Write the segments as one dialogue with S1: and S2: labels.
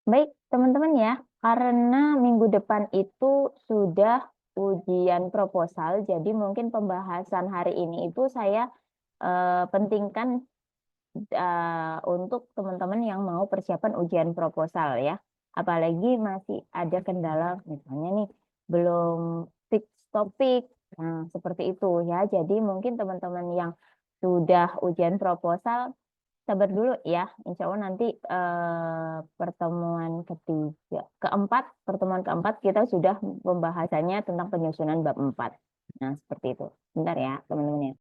S1: Baik, teman-teman ya, karena minggu depan itu sudah ujian proposal, jadi mungkin pembahasan hari ini itu saya pentingkan untuk teman-teman yang mau persiapan ujian proposal ya. Apalagi masih ada kendala, misalnya nih belum fix topik, nah seperti itu ya. Jadi mungkin teman-teman yang sudah ujian proposal sabar dulu ya, insya Allah nanti pertemuan keempat kita sudah pembahasannya tentang penyusunan bab 4. Nah, seperti itu. Bentar ya, teman-teman ya.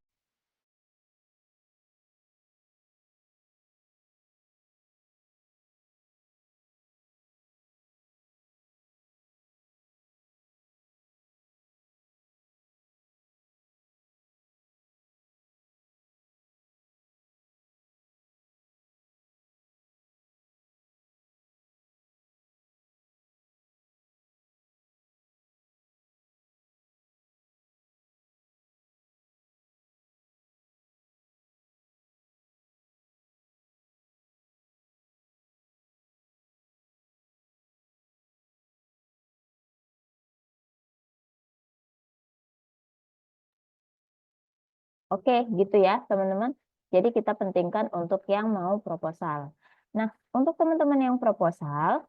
S1: Oke, gitu ya, teman-teman. Jadi kita pentingkan untuk yang mau proposal. Nah, untuk teman-teman yang proposal,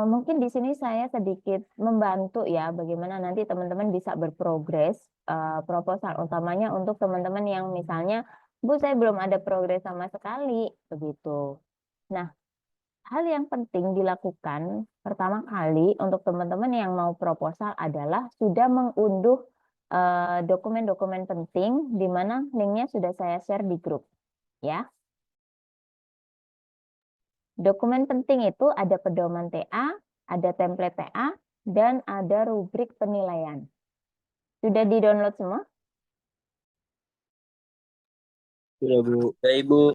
S1: mungkin di sini saya sedikit membantu ya, bagaimana nanti teman-teman bisa berprogres proposal, utamanya untuk teman-teman yang misalnya, Bu, saya belum ada progres sama sekali, begitu. Nah, hal yang penting dilakukan pertama kali untuk teman-teman yang mau proposal adalah sudah mengunduh dokumen-dokumen penting di mana linknya sudah saya share di grup ya. Dokumen penting itu ada pedoman TA, ada template TA, dan ada rubrik penilaian. Sudah di-download semua?
S2: Sudah Bu. Ya Ibu.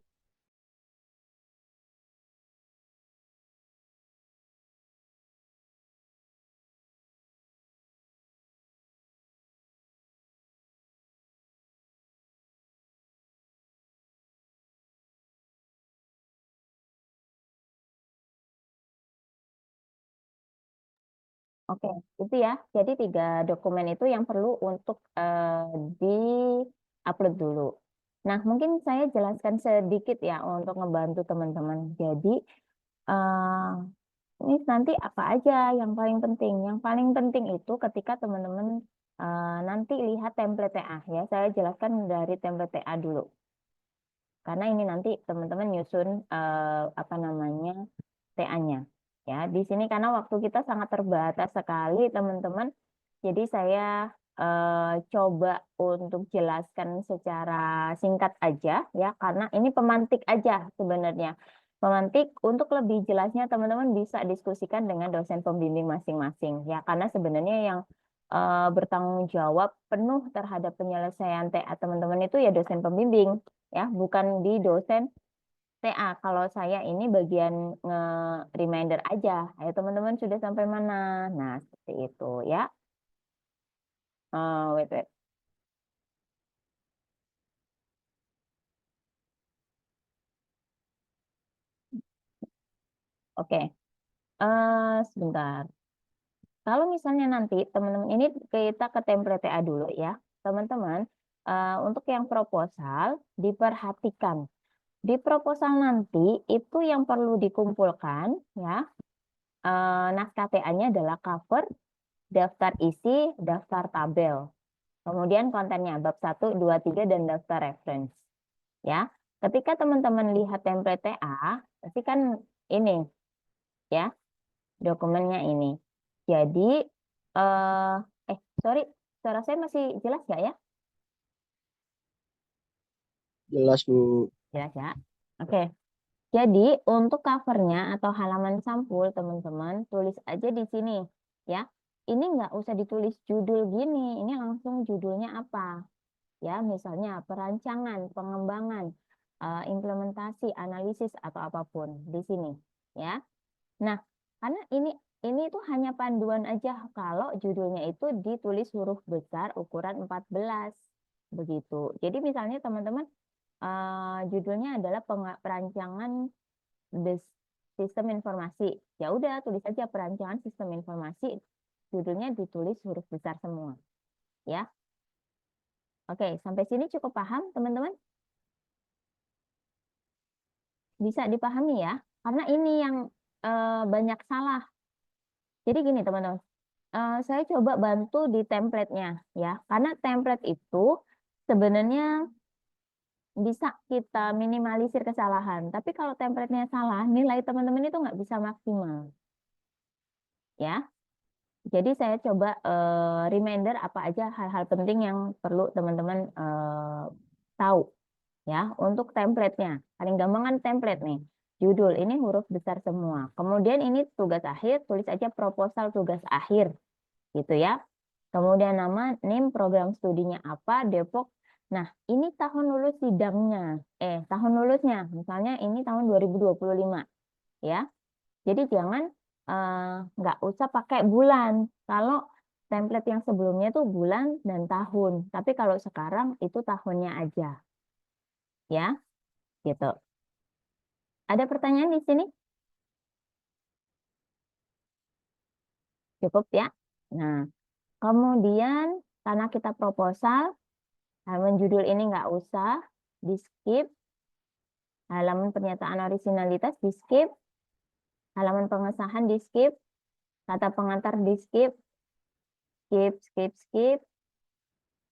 S1: Oke, itu ya. Jadi 3 dokumen itu yang perlu untuk di-upload dulu. Nah, mungkin saya jelaskan sedikit ya untuk ngebantu teman-teman. Jadi, eh, ini nanti apa aja yang paling penting? Yang paling penting itu ketika teman-teman nanti lihat template TA ya. Saya jelaskan dari template TA dulu. Karena ini nanti teman-teman nyusun apa namanya TA-nya. Ya, di sini karena waktu kita sangat terbatas sekali, teman-teman. Jadi saya coba untuk jelaskan secara singkat aja ya, karena ini pemantik aja sebenarnya. Pemantik untuk lebih jelasnya teman-teman bisa diskusikan dengan dosen pembimbing masing-masing ya, karena sebenarnya yang bertanggung jawab penuh terhadap penyelesaian TA teman-teman itu ya dosen pembimbing ya, bukan di dosen TA. Kalau saya ini bagian nge-reminder aja. Ayo teman-teman sudah sampai mana? Nah, seperti itu ya. Wait, wait. Oke. Sebentar. Kalau misalnya nanti teman-teman ini kita ke template TA dulu ya. Teman-teman, untuk yang proposal diperhatikan. Di proposal nanti itu yang perlu dikumpulkan ya. Naskah TA-nya adalah cover, daftar isi, daftar tabel. Kemudian kontennya bab 1, 2, 3 dan daftar reference. Ya. Ketika teman-teman lihat template TA, pasti kan ini ya, dokumennya ini. Jadi eh sorry, suara saya masih jelas nggak ya?
S2: Jelas Bu.
S1: Jelas ya. Oke. Jadi untuk covernya atau halaman sampul teman-teman tulis aja di sini ya. Ini nggak usah ditulis judul gini, ini langsung judulnya apa? Ya, misalnya perancangan, pengembangan, implementasi, analisis atau apapun di sini, ya. Nah, karena ini tuh hanya panduan aja kalau judulnya itu ditulis huruf besar ukuran 14 begitu. Jadi misalnya teman-teman judulnya adalah perancangan sistem informasi. Ya udah, tulis aja perancangan sistem informasi. Judulnya ditulis huruf besar semua. Ya. Oke, sampai sini cukup paham, teman-teman? Bisa dipahami ya? Karena ini yang banyak salah. Jadi gini, teman-teman. Saya coba bantu di template-nya ya. Karena template itu sebenarnya bisa kita minimalisir kesalahan. Tapi kalau template-nya salah, nilai teman-teman itu nggak bisa maksimal. Ya. Jadi saya coba reminder apa aja hal-hal penting yang perlu teman-teman tahu ya untuk template-nya. Paling gampang kan template nih. Judul ini huruf besar semua. Kemudian ini tugas akhir, tulis aja proposal tugas akhir gitu ya. Kemudian nama, NIM, program studinya apa, Depok. Nah, ini tahun lulus sidangnya. Tahun lulusnya. Misalnya ini tahun 2025 ya. Jadi jangan nggak usah pakai bulan. Kalau template yang sebelumnya itu bulan dan tahun. Tapi kalau sekarang itu tahunnya aja. Ya, gitu. Ada pertanyaan di sini? Cukup ya. Nah, kemudian karena kita proposal, halaman judul ini nggak usah, di skip. Halaman pernyataan orisinalitas di skip. Halaman pengesahan di skip. Kata pengantar di skip. Skip, skip, skip.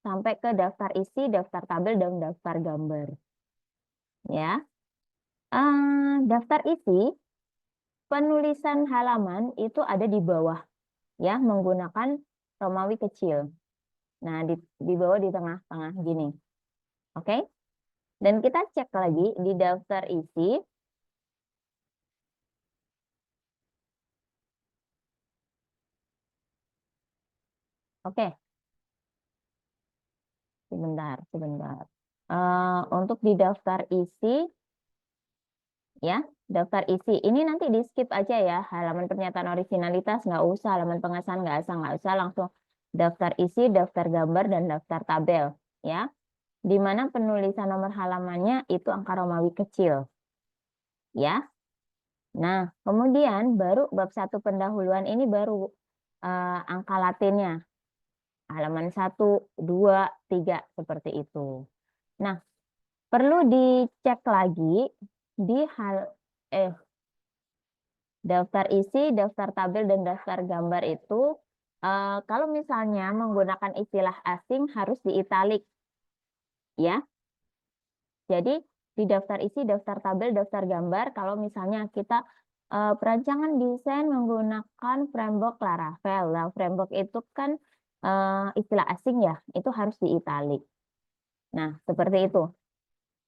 S1: Sampai ke daftar isi, daftar tabel, dan daftar gambar. Ya, daftar isi penulisan halaman itu ada di bawah ya menggunakan Romawi kecil. Nah, di bawah di tengah-tengah gini. Oke? Dan kita cek lagi di daftar isi. Oke. Sebentar, sebentar. Untuk di daftar isi ya, daftar isi. Ini nanti di skip aja ya. Halaman pernyataan originalitas nggak usah, halaman pengesahan nggak usah, langsung daftar isi, daftar gambar, dan daftar tabel. Ya, di mana penulisan nomor halamannya itu angka Romawi kecil. Ya, nah kemudian baru bab 1 pendahuluan ini baru angka Latinnya. Halaman 1, 2, 3 seperti itu. Nah, perlu dicek lagi di daftar isi, daftar tabel, dan daftar gambar itu kalau misalnya menggunakan istilah asing harus diitalik ya. Jadi di daftar isi, daftar tabel, daftar gambar kalau misalnya kita perancangan desain menggunakan framework Laravel. Nah, framework itu kan istilah asing ya, itu harus diitalik. Nah, seperti itu.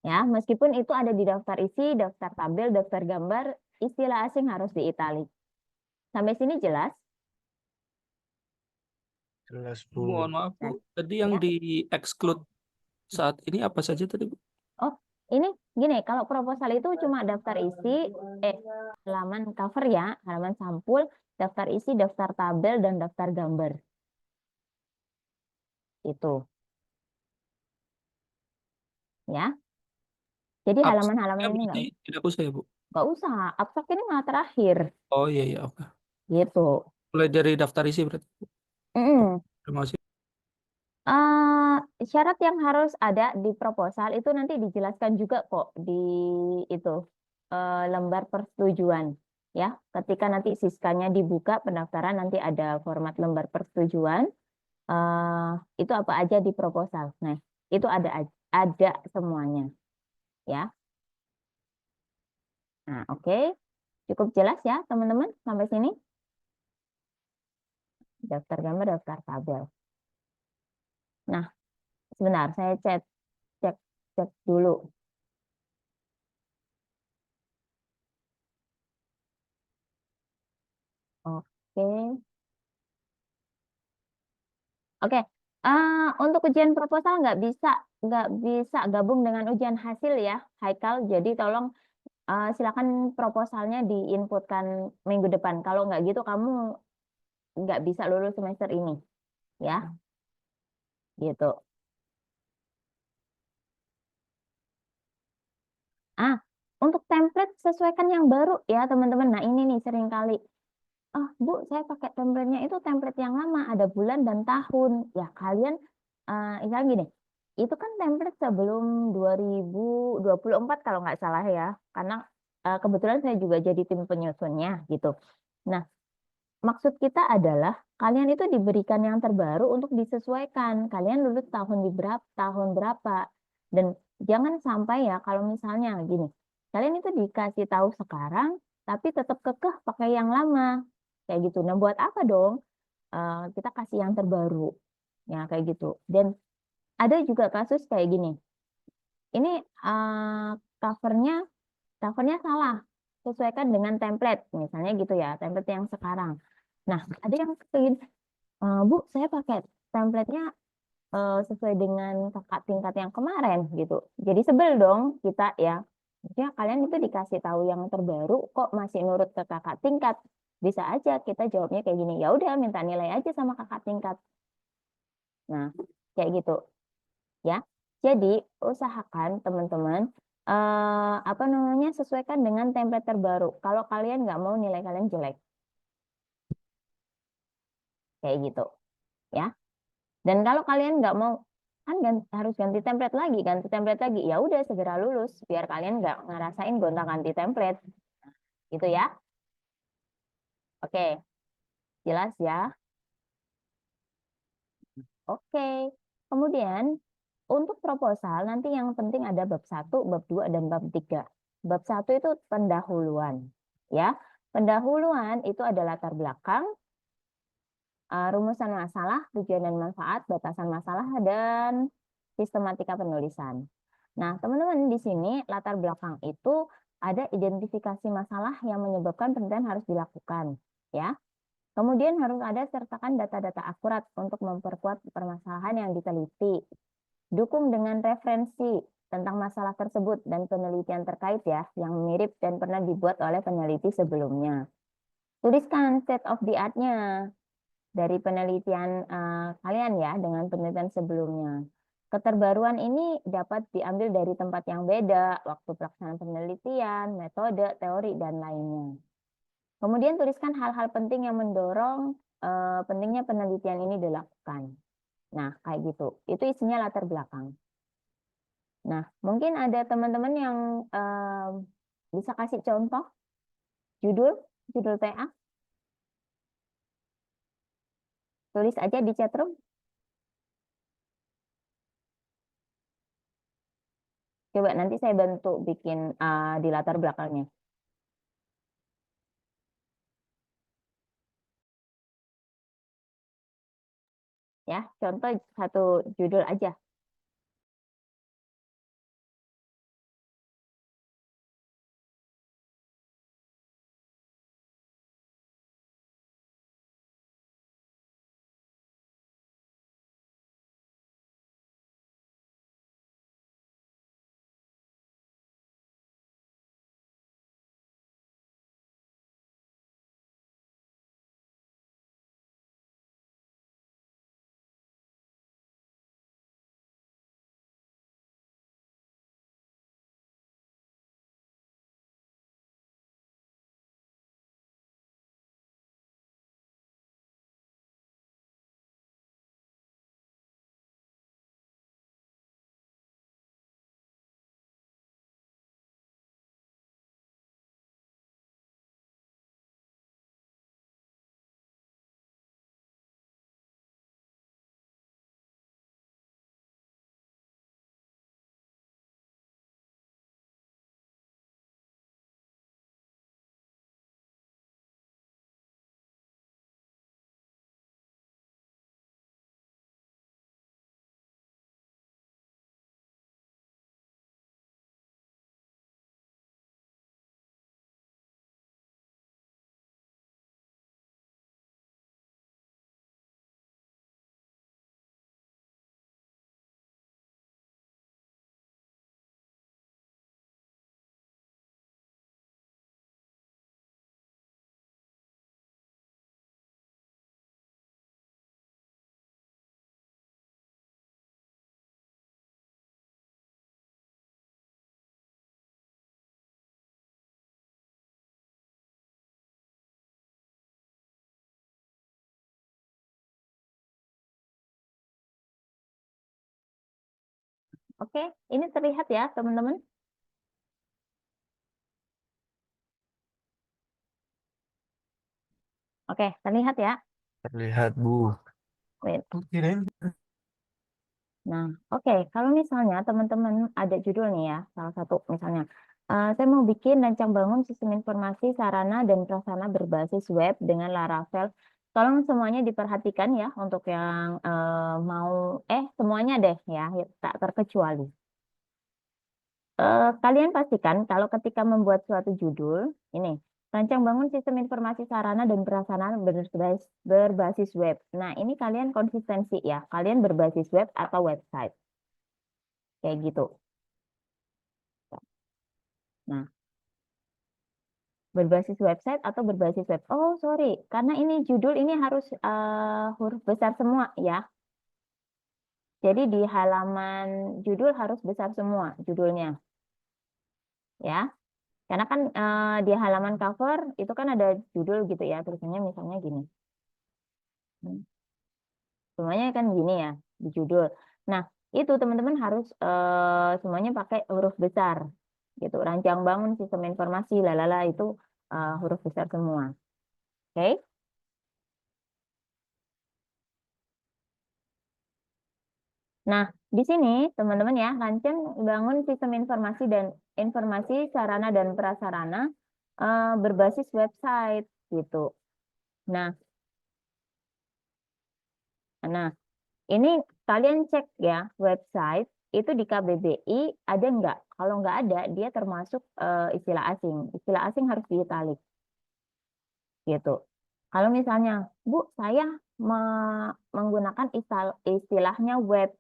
S1: Ya, meskipun itu ada di daftar isi, daftar tabel, daftar gambar, istilah asing harus diitalik. Sampai sini jelas?
S2: Jelas, Bu.
S3: Mohon maaf, Bu. Tadi yang
S1: Ya.
S3: di exclude saat ini apa saja tadi, Bu?
S1: Oh, ini gini, kalau proposal itu cuma daftar isi, halaman cover ya, halaman sampul, daftar isi, daftar tabel, dan daftar gambar. Itu. Ya. Jadi halaman-halaman ini
S3: Berarti tidak usah ya, Bu?
S1: nggak usah. Abstrak ini malah terakhir.
S3: Oh iya, iya, oke.
S1: Gitu.
S3: Mulai dari daftar isi berarti, Bu.
S1: Mm-mm.
S3: Terima kasih.
S1: Syarat yang harus ada di proposal itu nanti dijelaskan juga kok di itu lembar persetujuan ya. Ketika nanti siskanya dibuka pendaftaran nanti ada format lembar persetujuan. Itu apa aja di proposal. Nah, itu ada semuanya ya. Nah, oke. Cukup jelas ya, teman-teman sampai sini. Daftar gambar, daftar tabel. Nah, sebentar saya cek cek cek dulu. Oke. Oke, untuk ujian proposal nggak bisa gabung dengan ujian hasil ya, Haikal. Jadi tolong silakan proposalnya diinputkan minggu depan. Kalau nggak gitu kamu nggak bisa lulus semester ini, ya. Gitu. Ah, Untuk template sesuaikan yang baru ya teman-teman. Nah ini nih sering kali, oh Bu saya pakai template-nya itu template yang lama, ada bulan dan tahun. Ya kalian, misalnya gini, itu kan template sebelum 2024 kalau nggak salah ya. Karena kebetulan saya juga jadi tim penyusunnya gitu. Nah maksud kita adalah kalian itu diberikan yang terbaru untuk disesuaikan. Kalian lulus tahun berapa. Dan jangan sampai ya kalau misalnya gini, kalian itu dikasih tahu sekarang, tapi tetap kekeh pakai yang lama. Kayak gitu. Nah, buat apa dong? Kita kasih yang terbaru. Ya, kayak gitu. Dan ada juga kasus kayak gini. Ini covernya covernya salah. Sesuaikan dengan template. Misalnya gitu ya, template yang sekarang. Nah, ada yang ingin, Bu, saya pakai template-nya sesuai dengan kakak tingkat yang kemarin gitu. Jadi sebel dong kita ya. Maksudnya kalian itu dikasih tahu yang terbaru kok masih nurut ke kakak tingkat. Bisa aja kita jawabnya kayak gini, ya udah minta nilai aja sama kakak tingkat. Nah, kayak gitu ya. Jadi usahakan teman-teman apa namanya sesuaikan dengan template terbaru. Kalau kalian nggak mau nilai kalian jelek, kayak gitu ya. Dan kalau kalian nggak mau kan harus ganti template lagi, ya udah segera lulus biar kalian nggak ngerasain gonta-ganti template, gitu ya. Oke, jelas ya. Oke, kemudian untuk proposal nanti yang penting ada bab 1, bab 2, dan bab 3. Bab 1 itu pendahuluan, ya. Pendahuluan itu ada latar belakang, rumusan masalah, tujuan dan manfaat, batasan masalah, dan sistematika penulisan. Nah, teman-teman di sini latar belakang itu ada identifikasi masalah yang menyebabkan penelitian harus dilakukan, ya. Kemudian harus ada sertakan data-data akurat untuk memperkuat permasalahan yang diteliti. Dukung dengan referensi tentang masalah tersebut dan penelitian terkait ya, yang mirip dan pernah dibuat oleh peneliti sebelumnya. Tuliskan state of the art-nya dari penelitian kalian ya dengan penelitian sebelumnya. Keterbaruan ini dapat diambil dari tempat yang beda, waktu pelaksanaan penelitian, metode, teori, dan lainnya. Kemudian tuliskan hal-hal penting yang mendorong pentingnya penelitian ini dilakukan. Nah, kayak gitu. Itu isinya latar belakang. Nah, mungkin ada teman-teman yang bisa kasih contoh judul, judul TA. Tulis aja di chatroom. Coba nanti saya bantu bikin di latar belakangnya. Ya, contoh satu judul aja. Oke, ini terlihat ya, teman-teman? Oke, terlihat ya.
S4: Terlihat, Bu.
S1: Wait.
S4: Kirain.
S1: Nah, oke, kalau misalnya teman-teman ada judul nih ya, salah satu misalnya, saya mau bikin rancang bangun sistem informasi sarana dan prasarana berbasis web dengan Laravel. Tolong semuanya diperhatikan ya untuk yang semuanya deh ya, tak terkecuali. Kalian pastikan kalau ketika membuat suatu judul, ini rancang bangun sistem informasi sarana dan prasarana berbasis web. Nah, ini kalian konsistensi ya, kalian berbasis web atau website. Kayak gitu. Nah, berbasis website atau berbasis web. Oh, sorry, karena ini judul ini harus huruf besar semua ya. Jadi di halaman judul harus besar semua judulnya. Ya. Karena kan di halaman cover itu kan ada judul gitu ya, tulisannya misalnya gini. Semuanya kan gini ya di judul. Nah, itu teman-teman harus semuanya pakai huruf besar gitu. Rancang bangun sistem informasi lalala itu huruf besar semua. Oke? Nah, di sini teman-teman ya, rancang bangun sistem informasi dan informasi sarana dan prasarana berbasis website gitu. Nah, nah ini kalian cek ya website itu di KBBI ada nggak? Kalau nggak ada, dia termasuk istilah asing. Istilah asing harus diitalik gitu. Kalau misalnya, Bu, saya menggunakan istilahnya web,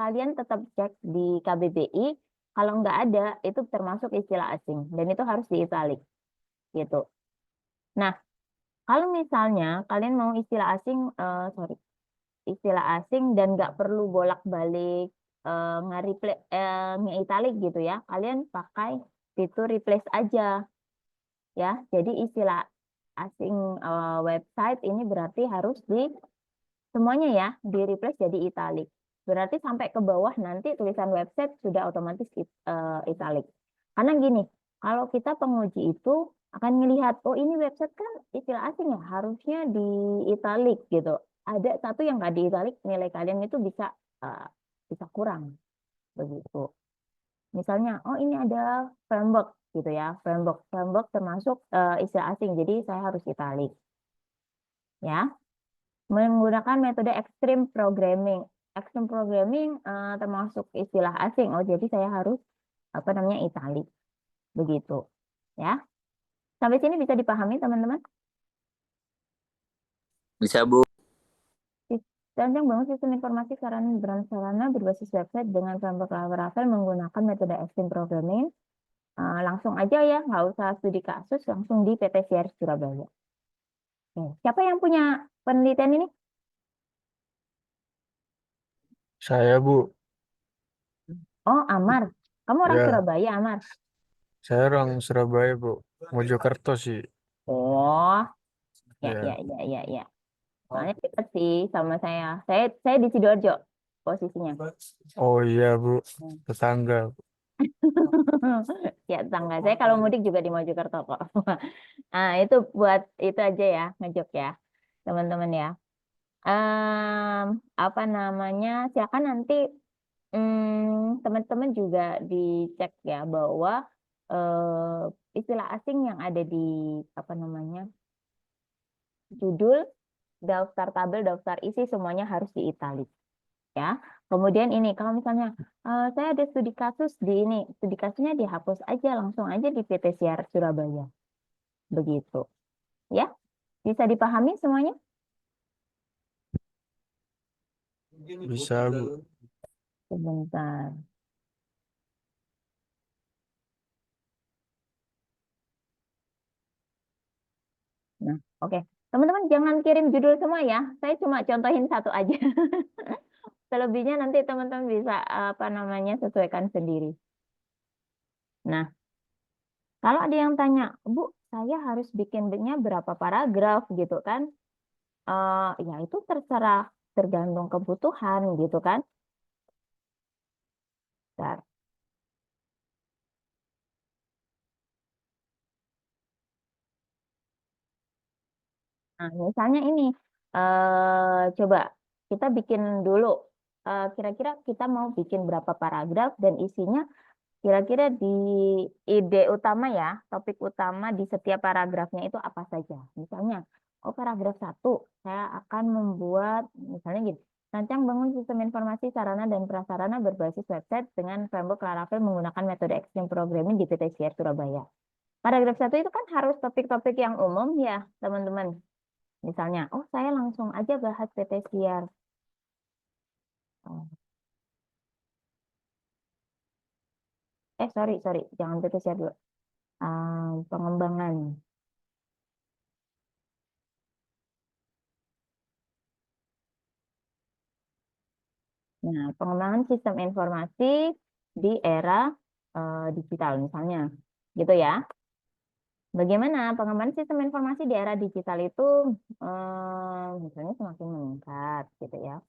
S1: kalian tetap cek di KBBI. Kalau nggak ada, itu termasuk istilah asing dan itu harus diitalik gitu. Nah, kalau misalnya kalian mau istilah asing, istilah asing dan nggak perlu bolak-balik nge-italik gitu ya. Kalian pakai fitur replace aja ya. Jadi istilah asing website ini berarti harus semuanya ya di replace jadi italik. Berarti sampai ke bawah nanti tulisan website sudah otomatis italik. Karena gini, kalau kita penguji itu akan melihat, oh ini website kan istilah asing ya, harusnya di italik gitu. Ada satu yang nggak di italik, nilai kalian itu bisa kurang begitu. Misalnya, oh ini ada framework gitu ya, framework termasuk istilah asing, jadi saya harus italik. Ya, menggunakan metode extreme programming. Extreme programming termasuk istilah asing. Oh, jadi saya harus apa namanya italik. Begitu. Ya. Sampai sini bisa dipahami, teman-teman?
S2: Bisa, Bu.
S1: Rancang bangun sistem informasi sarana berbasis website dengan framework Laravel menggunakan metode extreme programming. Langsung aja ya, nggak usah studi kasus, langsung di PTCR Surabaya. Siapa yang punya penelitian ini?
S4: Saya, Bu.
S1: Oh, Amar. Kamu orang
S4: Ya,
S1: Surabaya, Amar?
S4: saya orang Surabaya, Bu. Mojokerto sih.
S1: Oh, ya,
S4: Ya.
S1: ya, ya, ya, ya. Soalnya dekat sih sama saya. Saya di Sidoarjo posisinya.
S4: Oh iya, Bu. Tetangga.
S1: Ya, tangga saya kalau mudik juga di Mojokerto kok. Nah, itu buat itu aja ya, ngejok ya, teman-teman ya. Apa namanya? Silakan nanti teman-teman juga dicek ya bahwa istilah asing yang ada di apa namanya judul, daftar tabel, daftar isi semuanya harus diitalik ya. Kemudian ini kalau misalnya saya ada studi kasus di ini, studi kasusnya dihapus aja langsung aja di PT Siar Surabaya. Begitu. Ya. Bisa dipahami semuanya?
S4: Bisa, Bu.
S1: Sebentar. Nah, oke. Teman-teman jangan kirim judul semua ya. Saya cuma contohin satu aja. Selebihnya nanti teman-teman bisa apa namanya sesuaikan sendiri. Nah, kalau ada yang tanya, Bu, saya harus bikinnya berapa paragraf gitu kan? Ya itu terserah tergantung kebutuhan gitu kan. Bentar. Nah, misalnya ini, coba kita bikin dulu. Kira-kira kita mau bikin berapa paragraf dan isinya kira-kira di ide utama ya, topik utama di setiap paragrafnya itu apa saja. Misalnya, oh paragraf 1, saya akan membuat, misalnya gini, rancang bangun sistem informasi sarana dan prasarana berbasis website dengan framework Laravel menggunakan metode Extreme Programming di PT Siar Surabaya. Paragraf 1 itu kan harus topik-topik yang umum ya, teman-teman. Misalnya, oh saya langsung aja bahas PT Siar. Oh, sorry, jangan PT Siar dulu. Pengembangan. Nah, pengembangan sistem informasi di era digital misalnya, gitu ya. Bagaimana pengembangan sistem informasi di era digital itu misalnya semakin meningkat, gitu ya.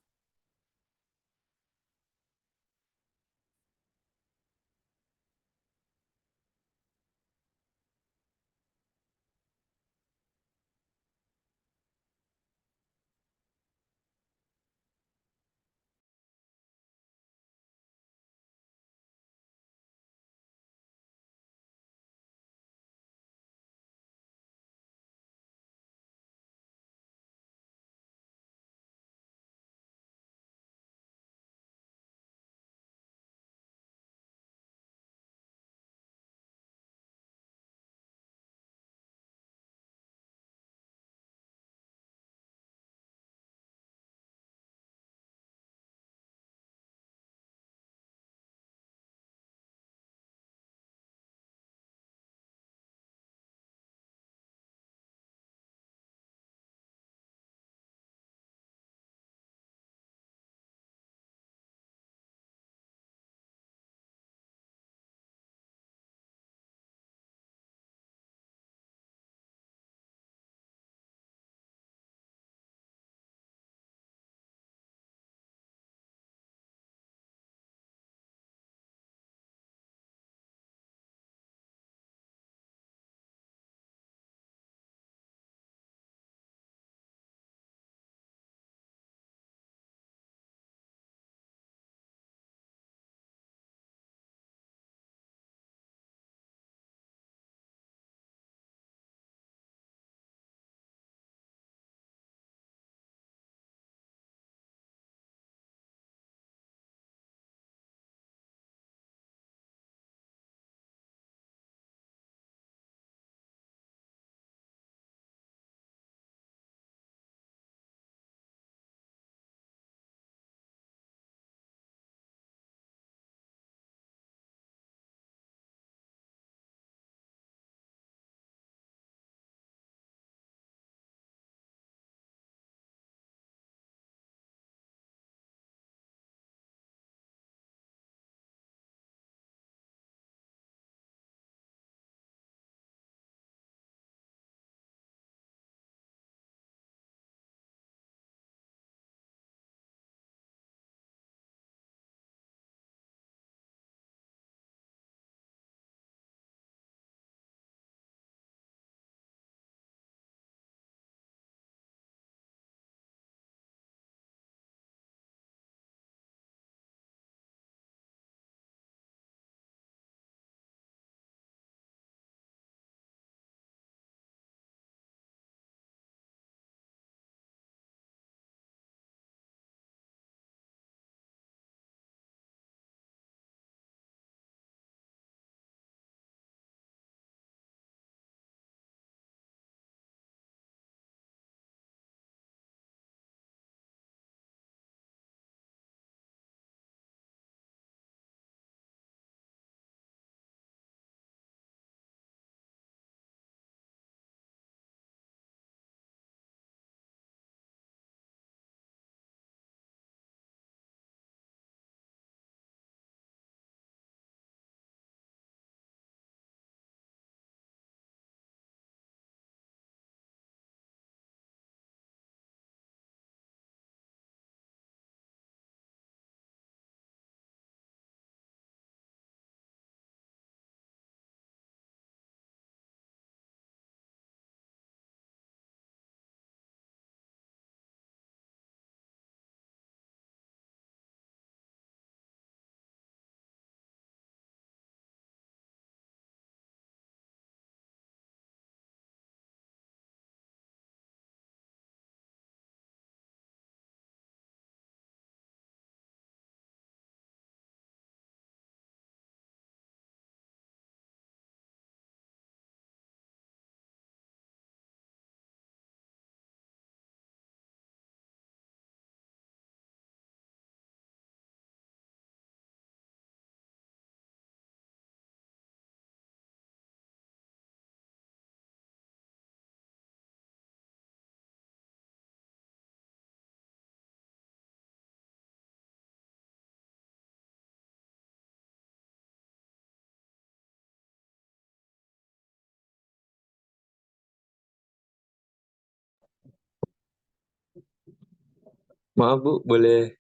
S5: Maaf Bu, boleh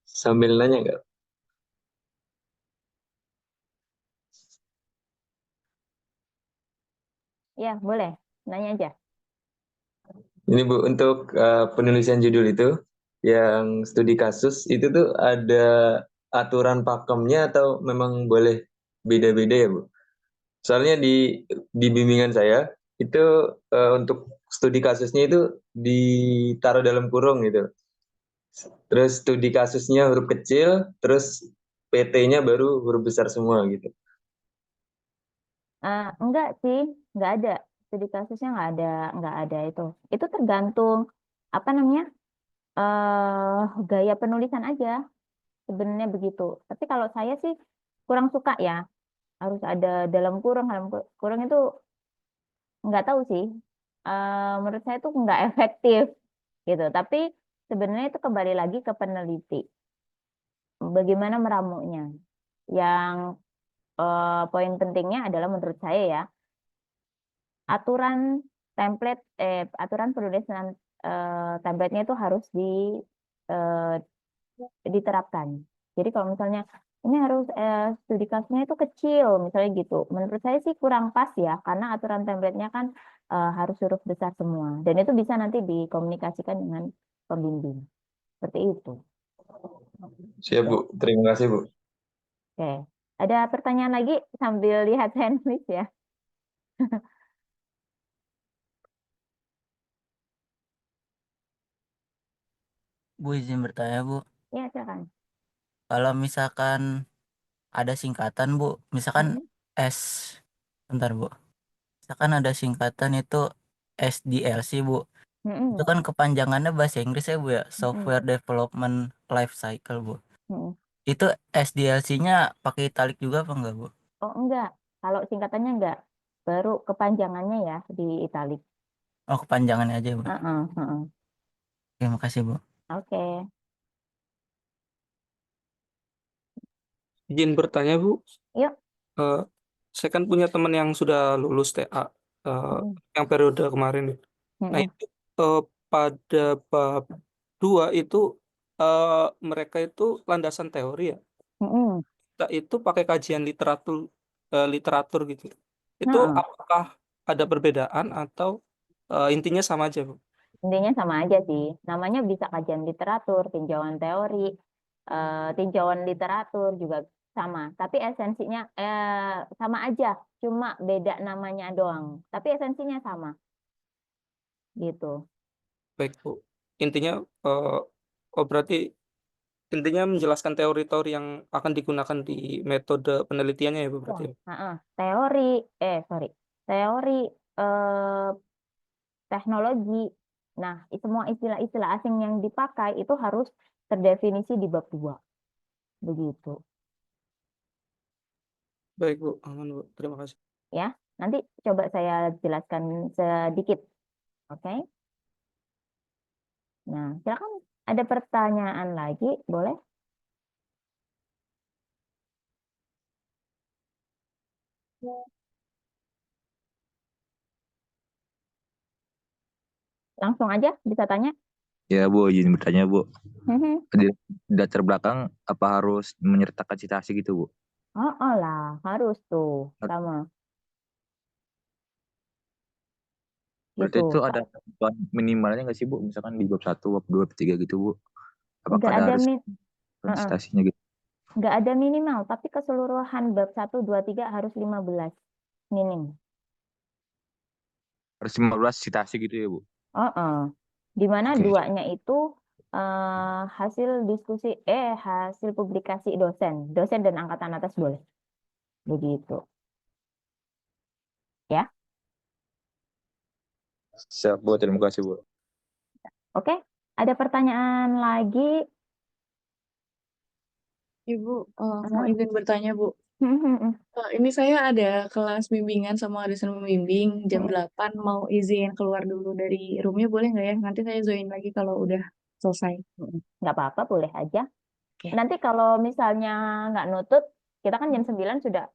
S5: sambil nanya nggak?
S1: Ya, boleh. Nanya aja.
S5: Ini Bu, untuk penulisan judul itu, yang studi kasus, itu tuh ada aturan pakemnya atau memang boleh beda-beda ya Bu? Soalnya di bimbingan saya, itu untuk studi kasusnya itu ditaruh dalam kurung gitu. Terus studi kasusnya huruf kecil, terus PT-nya baru huruf besar semua gitu.
S1: Enggak sih, enggak ada. Studi kasusnya enggak ada itu. Itu tergantung apa namanya gaya penulisan aja sebenarnya begitu. Tapi kalau saya sih kurang suka ya, harus ada dalam kurung itu nggak tahu sih. Menurut saya itu nggak efektif gitu. Tapi sebenarnya itu kembali lagi ke peneliti, bagaimana meramunya. Yang poin pentingnya adalah menurut saya ya, aturan aturan penulisan template-nya itu harus eh, diterapkan. Jadi kalau misalnya ini harus studi kasusnya itu kecil, misalnya gitu. Menurut saya sih kurang pas ya, karena aturan template-nya kan harus huruf besar semua. Dan itu bisa nanti dikomunikasikan dengan pembimbing. Seperti itu.
S5: Siap Bu, terima kasih Bu.
S1: Oke. Ada pertanyaan lagi sambil lihat saya nulis ya.
S6: Bu izin bertanya Bu,
S1: Ya, silakan.
S6: kalau misalkan ada singkatan Bu, misalkan
S1: Mm-mm.
S6: S, bentar Bu, misalkan ada singkatan itu SDLC Bu, itu
S1: Mm-mm.
S6: kan kepanjangannya bahasa Inggris ya Bu ya,
S1: Mm-mm.
S6: Software Development Life Cycle Bu.
S1: Mm-mm.
S6: Itu SDLC-nya pakai italic juga apa enggak Bu?
S1: Oh, enggak. Kalau singkatannya enggak. Baru kepanjangannya ya di italic.
S6: Oh kepanjangannya aja Bu.
S1: Heeh, heeh.
S6: Terima kasih Bu.
S1: Oke.
S3: Izin bertanya Bu,
S1: Yuk.
S3: Eh, saya kan punya teman yang sudah lulus TA eh,
S1: Mm-mm.
S3: yang periode kemarin. Nah
S1: Mm-mm.
S3: itu pada bab 2 itu eh, mereka itu landasan teori ya.
S1: Mm-mm.
S3: Kita itu pakai kajian literatur gitu. Itu
S1: Heeh.
S3: apakah ada perbedaan atau intinya sama aja Bu?
S1: Intinya sama aja sih. Namanya bisa kajian literatur, tinjauan teori, tinjauan literatur juga sama. Tapi esensinya sama aja, cuma beda namanya doang. Tapi esensinya sama, gitu.
S3: Baik Bu. Intinya eh, oh berarti intinya menjelaskan teori-teori yang akan digunakan di metode penelitiannya ya Bu
S1: Ya,
S3: berarti ya?
S1: heeh. Sorry, teori eh, teknologi. Nah, semua istilah-istilah asing yang dipakai itu harus terdefinisi di bab 2. Begitu.
S3: Baik Bu, aman Bu. Terima kasih.
S1: Ya, nanti coba saya jelaskan sedikit. Oke. Nah, silakan ada pertanyaan lagi, boleh? Langsung aja bisa tanya.
S7: Ya Bu, izin bertanya Bu.
S1: Mhm.
S7: Di daftar belakang apa harus menyertakan citasi gitu Bu?
S1: Oh lah, harus tuh sama
S7: Berarti
S1: gitu.
S7: itu ada ketentuan minimalnya nggak sih Bu? Misalkan di bab 1, bab 2, bab 3 gitu Bu. Apakah
S1: Nggak
S7: ada
S1: ada
S7: harus
S1: uh-uh.
S7: citasinya gitu?
S1: Nggak ada minimal, tapi keseluruhan bab 1, 2, 3 harus 15 minim.
S7: Harus 15 citasi gitu ya Bu?
S1: Di mana
S7: Oke.
S1: duanya itu hasil diskusi, hasil publikasi dosen dan angkatan atas boleh. Begitu, ya.
S7: Siap Bu, terima kasih Bu.
S1: Oke, ada pertanyaan lagi?
S8: Ibu, mau izin bertanya, Bu.
S1: Hmm.
S8: Ini saya ada kelas bimbingan sama dosen pembimbing jam 8. Mau izin keluar dulu dari roomnya boleh nggak ya? Nanti saya join lagi kalau udah selesai.
S1: Nggak apa-apa, boleh aja.
S8: Oke.
S1: Nanti kalau misalnya nggak nutut, kita kan jam 9 sudah,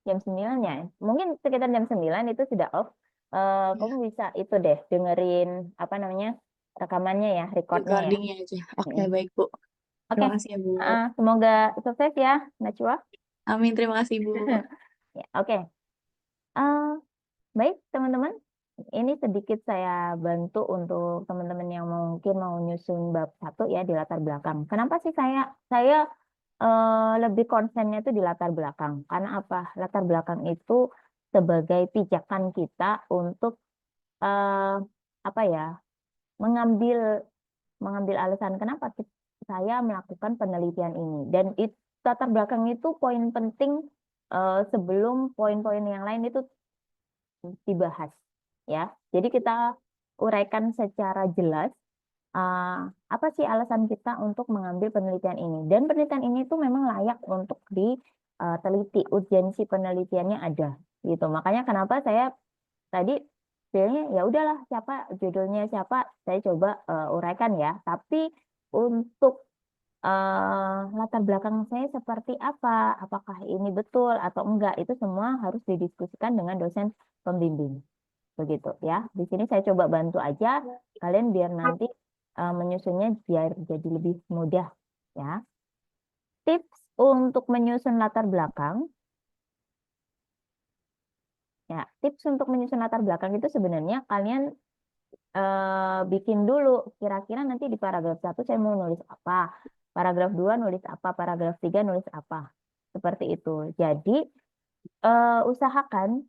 S1: jam 9 ya. Mungkin sekitar jam 9 itu sudah off. Kamu bisa itu deh, dengerin, apa namanya, rekamannya ya, recordnya ya.
S8: Recordingnya aja. Oke, baik Bu.
S1: Oke,
S8: Terima kasih ya Bu.
S1: semoga sukses ya, Najwa.
S8: Amin, terima kasih Bu.
S1: Ya, oke. Baik, teman-teman. Ini sedikit saya bantu untuk teman-teman yang mungkin mau nyusun bab 1 ya di latar belakang. Kenapa sih saya lebih konsennya itu di latar belakang? Karena apa? Latar belakang itu sebagai pijakan kita untuk apa ya? mengambil alasan kenapa saya melakukan penelitian ini. Dan latar belakang itu poin penting sebelum poin-poin yang lain itu dibahas ya. Jadi kita uraikan secara jelas apa sih alasan kita untuk mengambil penelitian ini. Dan penelitian ini tuh memang layak untuk diteliti, urgensi penelitiannya ada gitu. Makanya kenapa saya tadi pilihnya ya udahlah siapa judulnya siapa saya coba uraikan ya. Tapi untuk latar belakang saya seperti apa, apakah ini betul atau enggak, itu semua harus didiskusikan dengan dosen pembimbing. Begitu ya. Di sini saya coba bantu aja kalian biar nanti menyusunnya biar jadi lebih mudah ya. Tips untuk menyusun latar belakang. Ya, tips untuk menyusun latar belakang itu sebenarnya kalian bikin dulu kira-kira nanti di paragraf 1 saya mau nulis apa, paragraf 2 nulis apa, paragraf 3 nulis apa. Seperti itu. Jadi usahakan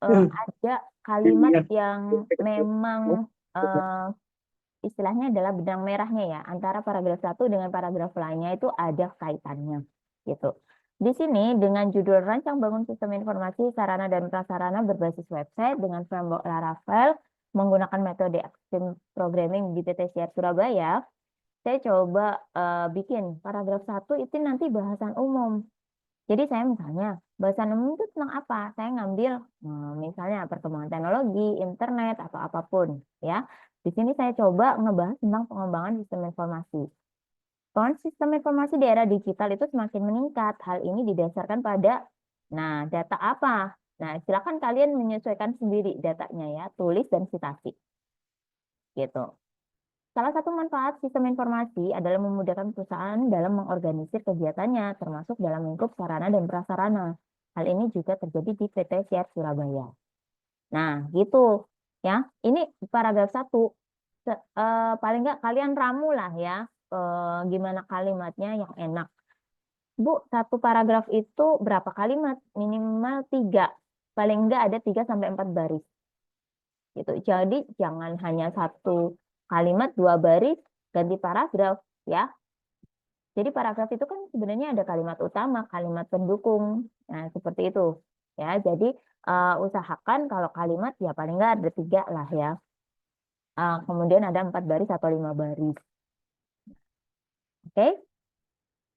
S1: ada kalimat yang memang istilahnya adalah benang merahnya ya, antara paragraf 1 dengan paragraf lainnya itu ada kaitannya gitu. Di sini dengan judul Rancang Bangun Sistem Informasi Sarana dan Prasarana berbasis website dengan framework Laravel menggunakan metode Extreme Programming di PTCR Surabaya, saya coba bikin paragraf 1 itu nanti bahasan umum. Jadi saya misalnya bahasan umum itu tentang apa? Saya ngambil misalnya perkembangan teknologi, internet atau apapun ya. Di sini saya coba ngebahas tentang pengembangan sistem informasi. Pengembangan sistem informasi di era digital itu semakin meningkat. Hal ini didasarkan pada data apa? Nah, silakan kalian menyesuaikan sendiri datanya ya, tulis dan citasi. Gitu. Salah satu manfaat sistem informasi adalah memudahkan perusahaan dalam mengorganisir kegiatannya, termasuk dalam lingkup sarana dan prasarana. Hal ini juga terjadi di PT Siar Surabaya. Nah, gitu ya. Ini paragraf 1. Paling nggak kalian ramu lah ya, gimana kalimatnya yang enak. Bu, satu paragraf itu berapa kalimat? Minimal 3. Paling nggak ada 3-4 baris. Gitu. Jadi jangan hanya satu kalimat 2 baris ganti paragraf ya. Jadi paragraf itu kan sebenarnya ada kalimat utama, kalimat pendukung. Nah, seperti itu ya. Jadi usahakan kalau kalimat ya paling nggak ada 3 lah ya. Kemudian ada 4 baris atau 5 baris. Oke.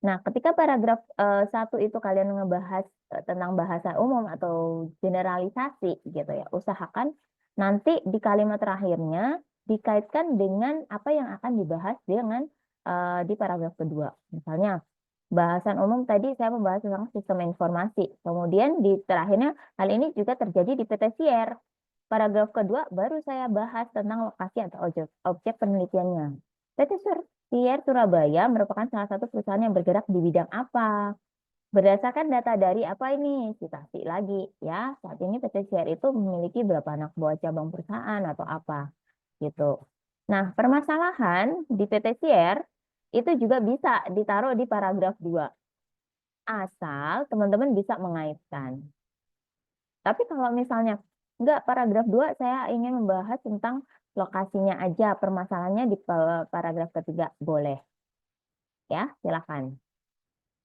S1: Nah, ketika paragraf 1 itu kalian ngebahas tentang bahasa umum atau generalisasi gitu ya, usahakan nanti di kalimat terakhirnya dikaitkan dengan apa yang akan dibahas dengan di paragraf kedua. Misalnya, bahasan umum tadi saya membahas tentang sistem informasi. Kemudian di terakhirnya, hal ini juga terjadi di PT Siar. Paragraf kedua baru saya bahas tentang lokasi atau objek penelitiannya. PT Siar Surabaya merupakan salah satu perusahaan yang bergerak di bidang apa? Berdasarkan data dari apa ini? Citasi lagi ya. Saat ini PT Siar itu memiliki berapa anak buah cabang perusahaan atau apa gitu. Nah, permasalahan di PT Siar itu juga bisa ditaruh di paragraf 2. Asal teman-teman bisa mengaitkan. Tapi kalau misalnya enggak, paragraf 2 saya ingin membahas tentang lokasinya aja, permasalahannya di paragraf ketiga, boleh. Ya, silakan.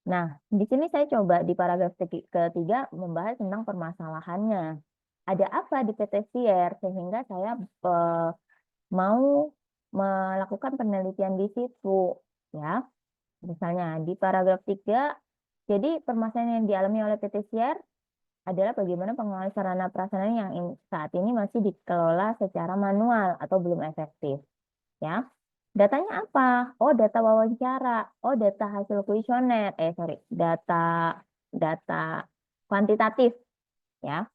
S1: Nah, di sini saya coba di paragraf ketiga membahas tentang permasalahannya. Ada apa di PT Siar sehingga saya mau melakukan penelitian di situ, ya. Misalnya di paragraf 3, jadi permasalahan yang dialami oleh PT Siar adalah bagaimana pengelolaan sarana prasarana yang saat ini masih dikelola secara manual atau belum efektif. Ya, datanya apa? Oh, data wawancara. Oh, data hasil kuesioner. Data kuantitatif. Ya,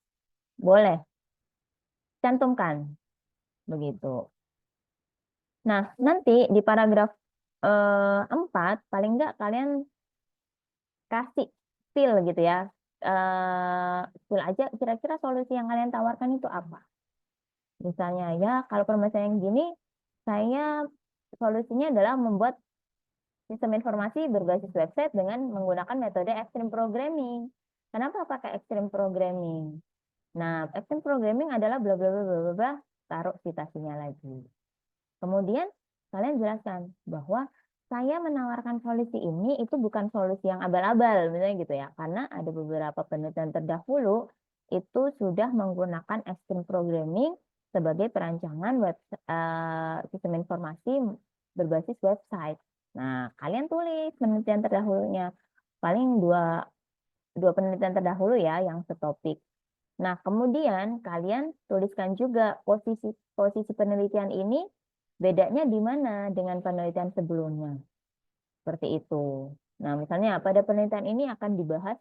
S1: boleh cantumkan begitu. Nah, nanti di paragraf 4 paling enggak kalian kasih feel gitu ya. Feel aja kira-kira solusi yang kalian tawarkan itu apa. Misalnya ya kalau permasalahan yang gini, saya solusinya adalah membuat sistem informasi berbasis website dengan menggunakan metode extreme programming. Kenapa pakai extreme programming? Nah, extreme programming adalah bla bla bla bla bla bla, taruh citasinya lagi. Kemudian kalian jelaskan bahwa saya menawarkan solusi ini itu bukan solusi yang abal-abal, misalnya gitu ya, karena ada beberapa penelitian terdahulu itu sudah menggunakan extreme programming sebagai perancangan sistem informasi berbasis website. Nah, kalian tulis penelitian terdahulunya, paling dua penelitian terdahulu ya yang setopik. Nah, kemudian kalian tuliskan juga posisi penelitian ini bedanya di mana dengan penelitian sebelumnya. Seperti itu. Nah, misalnya pada penelitian ini akan dibahas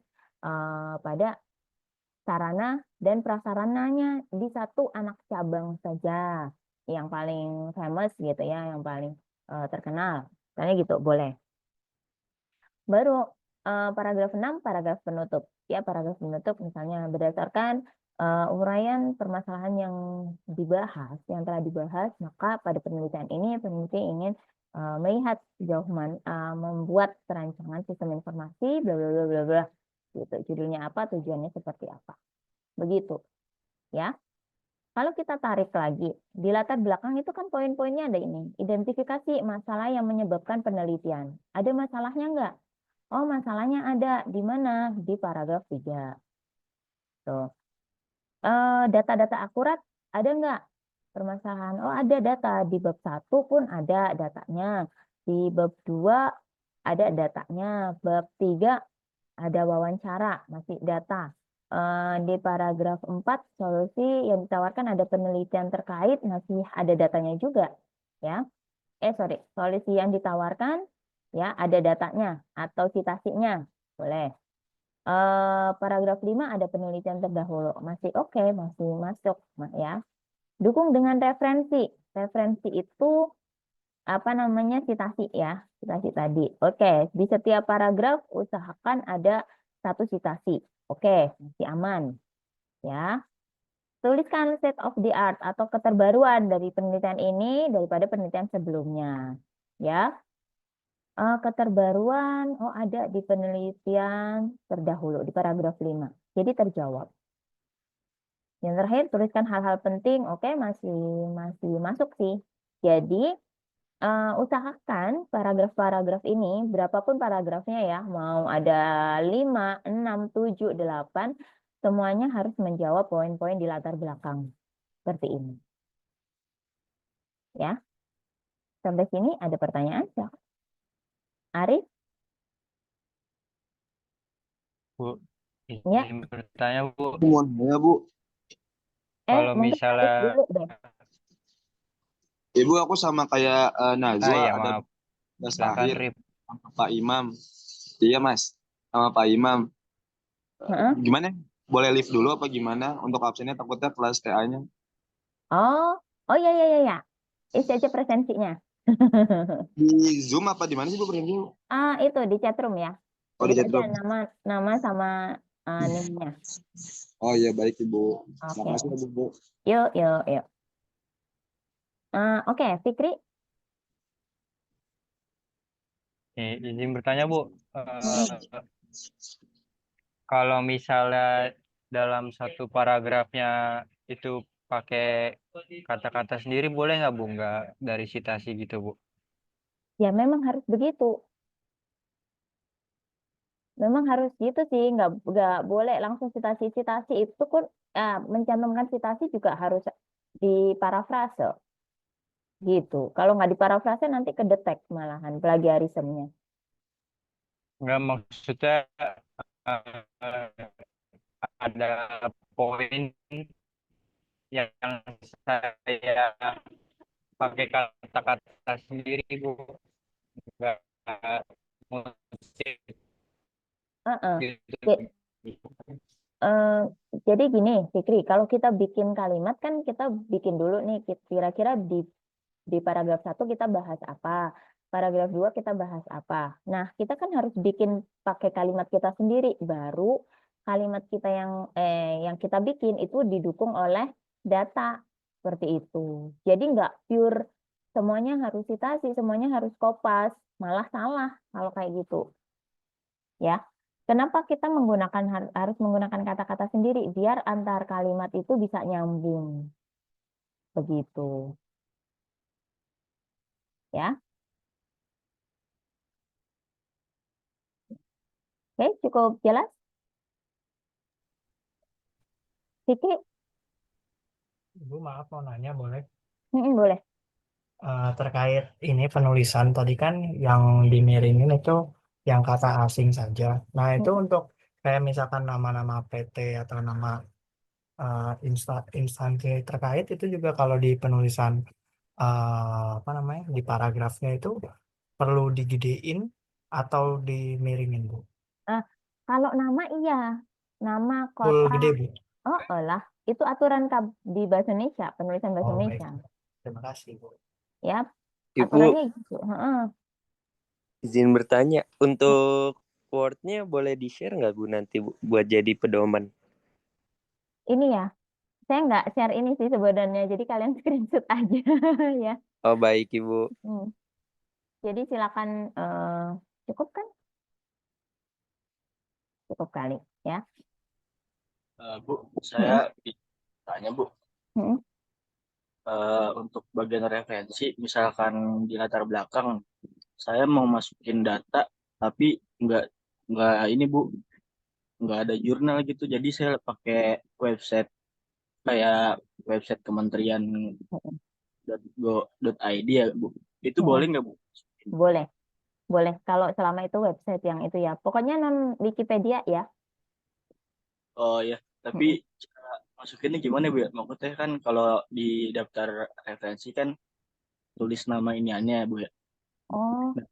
S1: pada sarana dan prasarananya di satu anak cabang saja. Yang paling famous gitu ya, yang paling terkenal. Misalnya gitu, boleh. Baru paragraf 6, paragraf penutup. Ya, paragraf penutup misalnya berdasarkan uraian permasalahan yang dibahas, yang telah dibahas, maka pada penelitian ini peneliti ingin melihat sejauh mana membuat perancangan sistem informasi bla bla bla bla bla. Gitu. Judulnya apa, tujuannya seperti apa. Begitu. Ya. Kalau kita tarik lagi, di latar belakang itu kan poin-poinnya ada ini. Identifikasi masalah yang menyebabkan penelitian. Ada masalahnya enggak? Oh, masalahnya ada. Di mana? Di paragraf 3. Tuh. Data-data akurat ada enggak? Permasalahan. Oh, ada data. Di bab 1 pun ada datanya. Di bab 2 ada datanya. Bab 3 ada wawancara, masih data. Di paragraf 4 solusi yang ditawarkan ada penelitian terkait, masih ada datanya juga. Ya. Solusi yang ditawarkan ya ada datanya atau citasinya. Boleh. Paragraf 5 ada penelitian terdahulu. Masih oke, masih masuk ya. Dukung dengan referensi. Referensi itu apa namanya citasi ya, citasi tadi. Oke, di setiap paragraf usahakan ada satu citasi. Oke, masih aman. Ya. Tuliskan state of the art atau keterbaruan dari penelitian ini daripada penelitian sebelumnya. Ya. Keterbaruan ada di penelitian terdahulu di paragraf 5. Jadi terjawab. Yang terakhir tuliskan hal-hal penting. Oke, masih masuk sih. Jadi usahakan paragraf-paragraf ini, berapapun paragrafnya ya, mau ada 5, 6, 7, 8, semuanya harus menjawab poin-poin di latar belakang. Seperti ini. Ya. Sampai sini ada pertanyaan? Arif?
S4: Bu,
S1: Ya.
S4: izin bertanya, Bu.
S2: Mohon ya, Bu.
S4: Kalau
S1: Mungkin
S4: misalnya
S1: Arif dulu deh.
S2: Ibu aku sama kayak Najwa
S4: ya
S2: ada
S4: maaf,
S2: tugas
S4: silakan
S2: akhir
S4: Rip.
S2: sama Pak Imam. Iya, Mas. Sama Pak Imam.
S1: Heeh.
S2: Gimana? Boleh lift dulu apa gimana? Untuk absennya takutnya kelas TA-nya.
S1: Oh ya. Isi aja presensinya.
S2: Di Zoom apa di mana sih Bu presensinya?
S1: Itu di chatroom ya.
S2: Oh, di
S1: Tulis aja
S2: chatroom.
S1: nama sama nimnya.
S2: Oh iya, baik Ibu.
S1: Oke.
S2: Makasih ya, Bu.
S1: Yuk. Oke, Fikri.
S4: Izin bertanya, Bu. Kalau misalnya dalam satu paragrafnya itu pakai kata-kata sendiri boleh nggak, Bu? Nggak dari citasi gitu, Bu?
S1: Ya memang harus begitu. Memang harus gitu sih, nggak boleh langsung citasi itu pun mencantumkan citasi juga harus diparafrase gitu. Kalau nggak diparafrase nanti kedetek malahan plagiarismenya.
S4: Nggak, maksudnya ada poin yang saya pakai kata-kata sendiri, Bu. Nggak mesti
S1: Heeh.
S4: gitu.
S1: Jadi gini, Fikri, kalau kita bikin kalimat kan kita bikin dulu nih kira-kira di Di paragraf 1 kita bahas apa, paragraf 2 kita bahas apa. Nah, kita kan harus bikin pakai kalimat kita sendiri, baru kalimat kita yang kita bikin itu didukung oleh data seperti itu. Jadi nggak pure semuanya harus citasi, semuanya harus kopas, malah salah kalau kayak gitu. Ya. Kenapa kita harus menggunakan kata-kata sendiri biar antar kalimat itu bisa nyambung. Begitu. Ya. Oke, cukup jelas? Kiki,
S9: Ibu maaf mau nanya boleh?
S1: boleh.
S9: Terkait ini penulisan tadi kan yang dimiringin itu yang kata asing saja. Nah itu untuk kayak misalkan nama-nama PT atau nama instansi terkait itu juga kalau di penulisan apa namanya di paragrafnya itu perlu digedein atau dimiringin Bu?
S1: Kalau nama iya, nama
S9: Full
S1: kota.
S9: gede Bu?
S1: Oh, lah, itu aturan di bahasa Indonesia, penulisan bahasa
S9: Oh baik.
S1: Indonesia.
S9: Terima kasih Bu.
S1: Ya,
S10: Ibu,
S1: aturannya gitu.
S10: izin bertanya, untuk Word-nya boleh di-share nggak Bu nanti Bu, buat jadi pedoman?
S1: Ini ya, saya nggak share ini sih sebenarnya, jadi kalian screenshot aja ya.
S10: Oh baik Ibu.
S1: Jadi silakan, cukup kan? Cukup kali ya.
S2: Bu, saya tanya Bu,
S1: Mm-mm.
S2: untuk bagian referensi, misalkan di latar belakang, saya mau masukin data, tapi nggak ini Bu, nggak ada jurnal gitu, jadi saya pakai website kayak website kementerian.go.id ya Bu. Itu boleh nggak Bu?
S1: Boleh, boleh. Kalau selama itu website yang itu ya. Pokoknya non Wikipedia ya.
S2: Oh ya, tapi cara masukinnya gimana Bu ya? Maksudnya kan kalau di daftar referensi kan tulis nama iniannya Bu ya.
S1: Oh,
S2: Nah,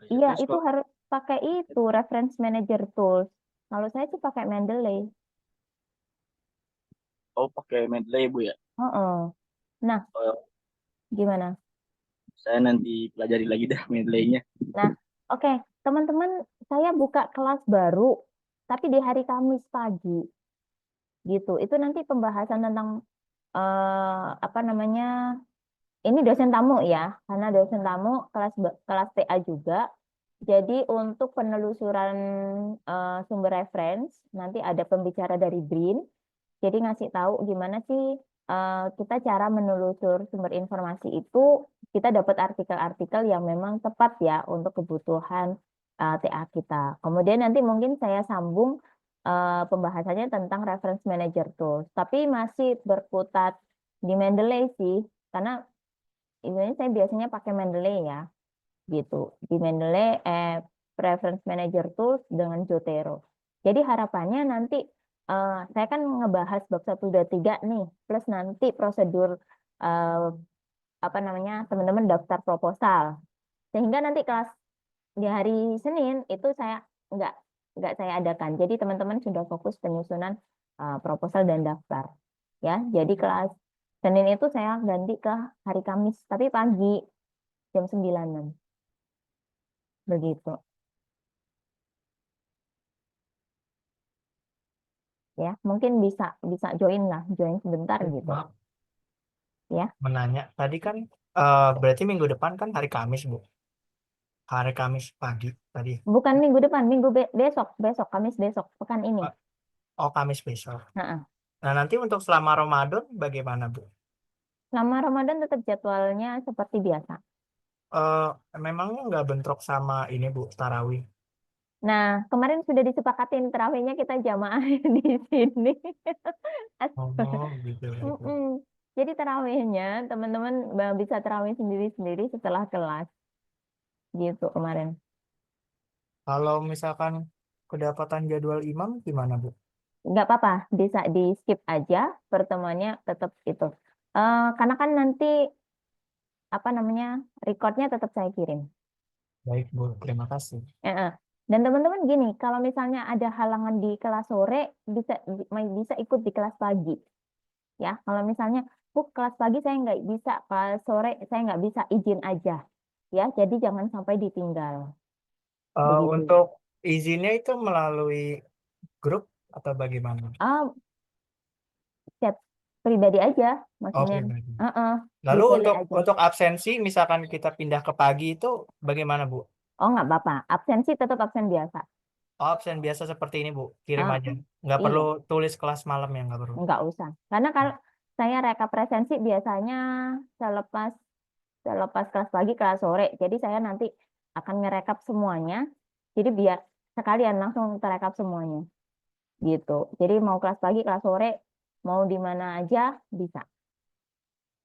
S1: iya
S2: terus
S1: itu
S2: kok
S1: harus pakai itu reference manager tools. Kalau saya sih pakai Mendeley.
S2: pakai Mendeley Bu ya?
S1: Nah,
S2: Oh,
S1: gimana?
S2: saya nanti pelajari lagi dah Mendeley-nya.
S1: Nah, oke, teman-teman, saya buka kelas baru, tapi di hari Kamis pagi, gitu. Itu nanti pembahasan tentang apa namanya? Ini dosen tamu ya, karena dosen tamu kelas TA juga. Jadi untuk penelusuran sumber reference, nanti ada pembicara dari BRIN. Jadi ngasih tahu gimana sih kita cara menelusur sumber informasi itu, kita dapat artikel-artikel yang memang tepat ya untuk kebutuhan TA kita. Kemudian nanti mungkin saya sambung pembahasannya tentang reference manager tools, tapi masih berkutat di Mendeley sih, karena ini saya biasanya pakai Mendeley ya, gitu. Di Mendeley reference manager tools dengan Zotero. Jadi harapannya nanti saya kan ngebahas bab 1, 2, 3 nih, plus nanti prosedur apa namanya teman-teman daftar proposal. Sehingga nanti kelas di hari Senin itu saya nggak saya adakan. Jadi teman-teman sudah fokus penyusunan proposal dan daftar. Ya, jadi kelas Senin itu saya ganti ke hari Kamis, tapi pagi jam 9-an. Begitu. Ya, mungkin bisa join lah, join sebentar gitu.
S9: Maaf.
S1: Ya.
S9: Menanya, tadi kan berarti minggu depan kan hari Kamis Bu? Hari Kamis pagi tadi.
S1: Bukan minggu depan, besok, Kamis besok, pekan ini.
S9: Oh, Kamis besok.
S1: Nah,
S9: nanti untuk selama Ramadan bagaimana Bu?
S1: selama Ramadan tetap jadwalnya seperti biasa.
S9: Memangnya nggak bentrok sama ini Bu, tarawih?
S1: Nah, kemarin sudah disepakatin terawihnya kita jamaah di sini.
S9: Oh, gitu.
S1: Jadi terawihnya teman-teman bisa terawih sendiri-sendiri setelah kelas. Gitu kemarin.
S9: Kalau misalkan kedapatan jadwal imam gimana Bu?
S1: Nggak apa-apa, bisa di skip aja pertemuannya tetap itu. Karena kan nanti apa namanya recordnya tetap saya kirim.
S9: Baik Bu, terima kasih.
S1: Dan teman-teman gini, kalau misalnya ada halangan di kelas sore bisa ikut di kelas pagi. Ya, kalau misalnya Bu, kelas pagi saya nggak bisa, kelas sore saya nggak bisa, izin aja. Ya, jadi jangan sampai ditinggal. Begitu.
S9: Untuk izinnya itu melalui grup atau bagaimana?
S1: Chat pribadi aja,
S9: Oh,
S1: maksudnya.
S9: pribadi.
S1: Di
S9: Lalu
S1: PW aja.
S9: untuk absensi, misalkan kita pindah ke pagi itu bagaimana, Bu?
S1: Oh, nggak apa-apa. Absensi tetap absen biasa.
S9: Oh, absen biasa seperti ini, Bu. Kirim
S1: Ah,
S9: aja. Nggak
S1: iya.
S9: perlu tulis kelas malam ya, nggak perlu.
S1: Nggak usah. Karena kalau saya rekap presensi biasanya selepas kelas pagi, kelas sore. Jadi saya nanti akan ngerekap semuanya. Jadi biar sekalian langsung terekap semuanya. Gitu. Jadi mau kelas pagi, kelas sore, mau di mana aja bisa.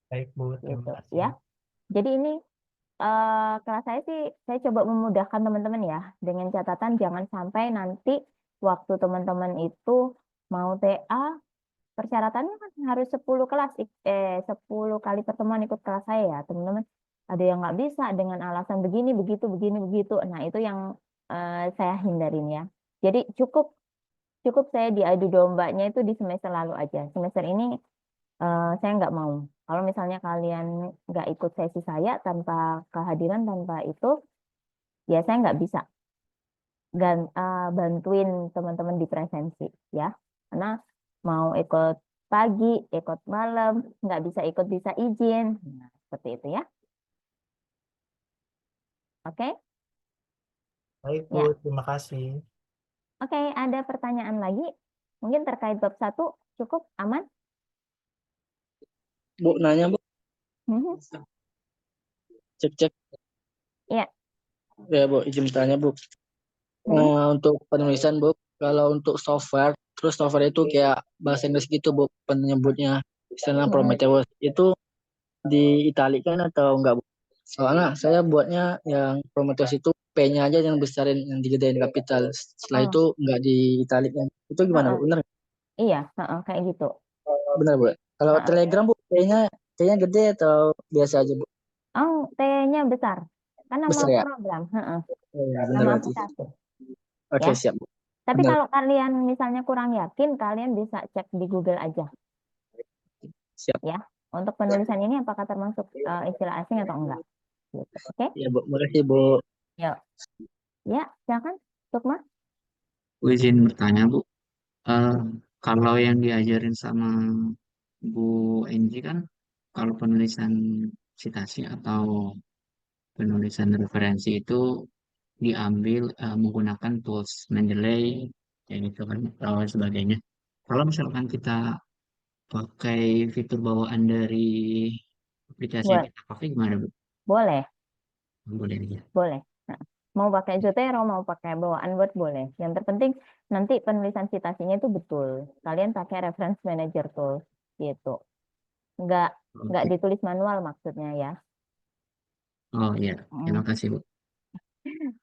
S9: Baik, Bu.
S1: Gitu.
S9: Terima kasih.
S1: Ya. Jadi ini kelas saya sih, saya coba memudahkan teman-teman ya. Dengan catatan jangan sampai nanti waktu teman-teman itu mau TA, persyaratannya kan harus 10 kelas 10 kali pertemuan ikut kelas saya ya teman-teman. Ada yang nggak bisa dengan alasan begini begitu begitu. Nah itu yang saya hindarin ya. Jadi cukup saya diadu dombanya itu di semester lalu aja. Semester ini saya nggak mau. Kalau misalnya kalian nggak ikut sesi saya tanpa kehadiran, tanpa itu, ya saya nggak bisa bantuin teman-teman di presensi ya. Karena mau ikut pagi, ikut malam, nggak bisa izin. Nah, seperti itu ya. Oke?
S9: Baik,
S1: Ya.
S9: Bu. Terima kasih.
S1: Oke, ada pertanyaan lagi? Mungkin terkait bab 1 cukup aman?
S2: Bu, nanya Bu,
S1: Mhm.
S2: cek.
S1: Iya.
S2: Ya Bu, izin tanya Bu. Untuk penulisan Bu, kalau untuk software, terus software itu kayak bahasa Inggris gitu Bu, penyebutnya. Misalnya Prometheus, itu diitalikan atau enggak Bu? Soalnya saya buatnya yang Prometheus itu P-nya aja yang besarin, yang digedein kapital. Setelah itu enggak diitalikan. Itu gimana Bu? Bener?
S1: Iya, kayak gitu.
S2: Bener Bu? Kalau Telegram Bu, P-nya gede atau biasa aja Bu?
S1: Oh, T-nya besar. Kan nama
S2: Besar ya?
S1: program.
S2: Ya, bener
S1: Nama
S2: berarti.
S1: aplikasi.
S2: Oke,
S1: Ya.
S2: siap Bu.
S1: Tapi
S2: Bener.
S1: kalau kalian misalnya kurang yakin, kalian bisa cek di Google aja.
S2: Siap.
S1: Ya, untuk penulisan ini apakah termasuk istilah asing atau enggak? Gitu. Oke?
S2: Ya Bu, makasih Bu.
S1: Yuk. Ya, silakan, Sukma.
S11: Bu izin bertanya Bu, kalau yang diajarin sama Bu Enji kan, kalau penulisan citasi atau penulisan referensi itu diambil menggunakan tools Mendeley, kayak gitu kan, atau sebagainya. Kalau misalkan kita pakai fitur bawaan dari aplikasi yang kita pakai gimana Bu?
S1: Boleh.
S11: Boleh ya.
S1: Boleh. Nah, mau pakai Zotero, mau pakai bawaan Word boleh. Yang terpenting nanti penulisan citasinya itu betul. Kalian pakai reference manager tools gitu. Nggak ditulis manual maksudnya ya.
S11: Oh iya, terima kasih Bu.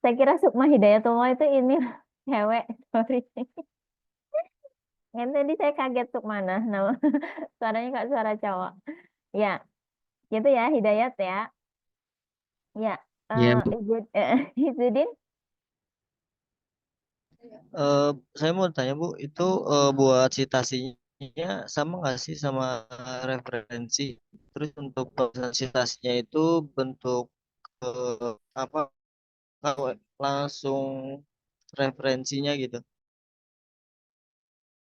S1: Saya kira Sukma Hidayatullah itu ini cewek, sorry. Yang tadi saya kaget Sukmana, nama suaranya nggak suara cowok. Ya, gitu ya Hidayat ya. Ya, Izudin.
S12: Saya mau tanya Bu, itu buat citasinya sama nggak sih sama referensi? Terus untuk citasinya itu bentuk apa? Langsung referensinya gitu?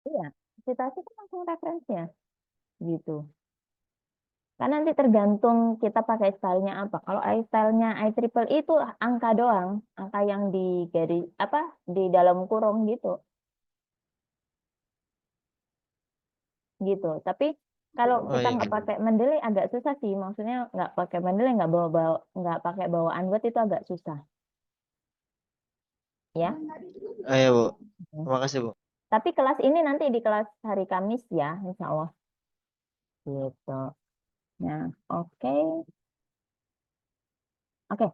S1: Iya, citasi kan langsung referensinya, gitu. Kan nanti tergantung kita pakai stylenya apa. Kalau stylenya IEEE itu angka doang, angka yang di garis apa di dalam kurung gitu. Gitu. Tapi kalau kita nggak pakai Mendeley agak susah sih. Maksudnya nggak pakai Mendeley, nggak pakai bawaan Word itu agak susah. Ya.
S12: Ayo Bu, terima kasih Bu.
S1: Tapi kelas ini nanti di kelas hari Kamis ya, insya Allah. Gitu. Nah, oke. Oke.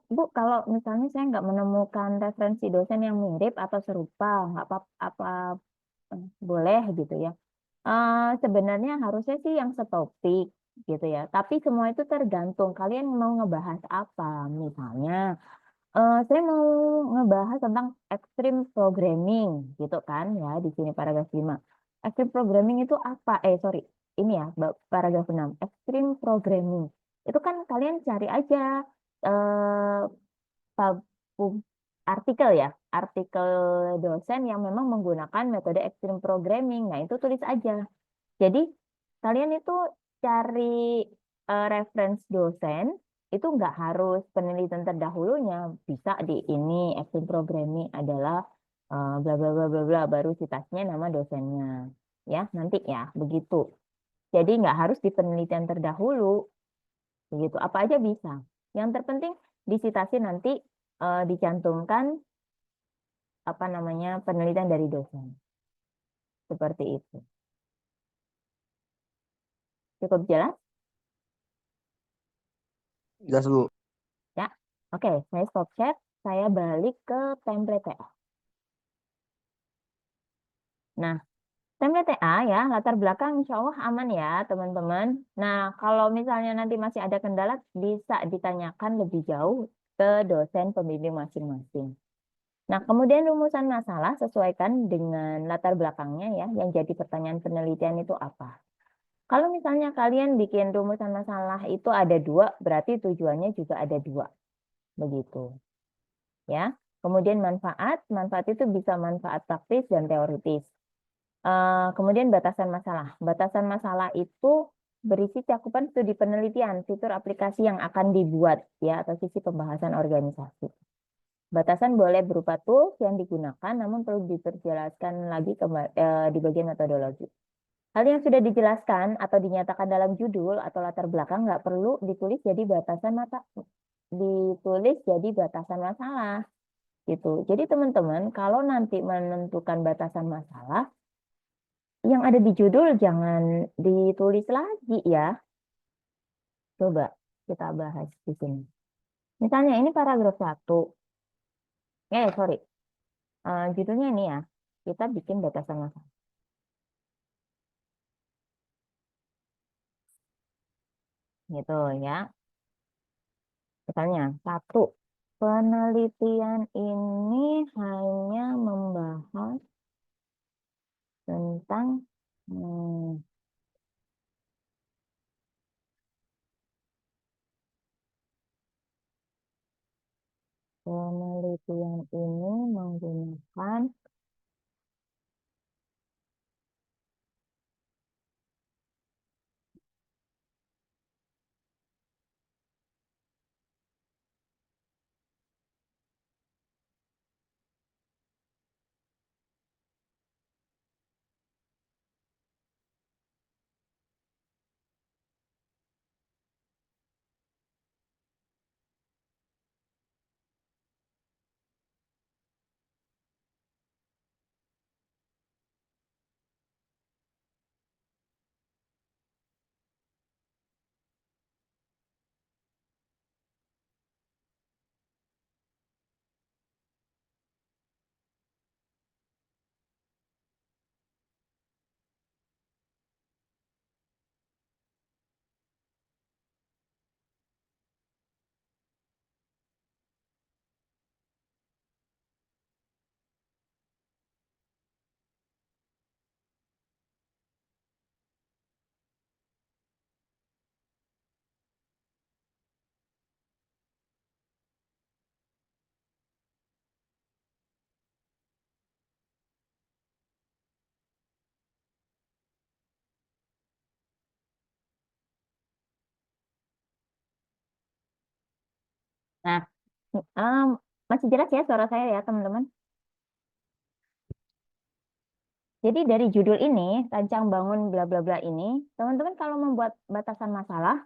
S1: Bu, kalau misalnya saya nggak menemukan referensi dosen yang mirip atau serupa, nggak apa-apa, boleh gitu ya. Sebenarnya harusnya sih yang setopik gitu ya. Tapi semua itu tergantung kalian mau ngebahas apa. Misalnya, saya mau ngebahas tentang extreme programming gitu kan ya di sini paragraf 5. Extreme programming itu apa? Sorry. ini ya, paragraf 6, extreme programming. Itu kan kalian cari aja artikel ya, artikel dosen yang memang menggunakan metode extreme programming. Nah, itu tulis aja. Jadi, kalian itu cari reference dosen, itu nggak harus penelitian terdahulunya. Bisa di ini, extreme programming adalah bla bla bla bla bla, baru citasinya nama dosennya. Ya, nanti ya, begitu. Jadi nggak harus di penelitian terdahulu. Begitu, apa aja bisa. Yang terpenting di citasi nanti dicantumkan apa namanya penelitian dari dosen. Seperti itu. Cukup jelas?
S12: Jelas, Bu.
S1: Ya. Oke, saya stop chat. Saya balik ke template TA. Nah, template TA ya, latar belakang insya Allah aman ya teman-teman. Nah, kalau misalnya nanti masih ada kendala, bisa ditanyakan lebih jauh ke dosen pembimbing masing-masing. Nah, kemudian rumusan masalah sesuaikan dengan latar belakangnya ya, yang jadi pertanyaan penelitian itu apa. Kalau misalnya kalian bikin rumusan masalah itu ada 2, berarti tujuannya juga ada 2. Begitu. Ya. Kemudian manfaat itu bisa manfaat praktis dan teoritis. Kemudian batasan masalah. Batasan masalah itu berisi cakupan studi penelitian, fitur aplikasi yang akan dibuat ya atau sisi pembahasan organisasi. Batasan boleh berupa tools yang digunakan, namun perlu diperjelaskan lagi di bagian metodologi. Hal yang sudah dijelaskan atau dinyatakan dalam judul atau latar belakang nggak perlu ditulis jadi batasan masalah. Gitu. Jadi teman-teman, kalau nanti menentukan batasan masalah, yang ada di judul jangan ditulis lagi ya. Coba kita bahas di sini. Misalnya ini paragraf 1. Sorry. Judulnya ini ya. Kita bikin batasan masalah. Gitu ya. Misalnya 1. Penelitian ini hanya membahas tentang penelitian ini menggunakan Nah, masih jelas ya suara saya ya teman-teman? Jadi dari judul ini, rancang bangun bla bla bla ini, teman-teman kalau membuat batasan masalah,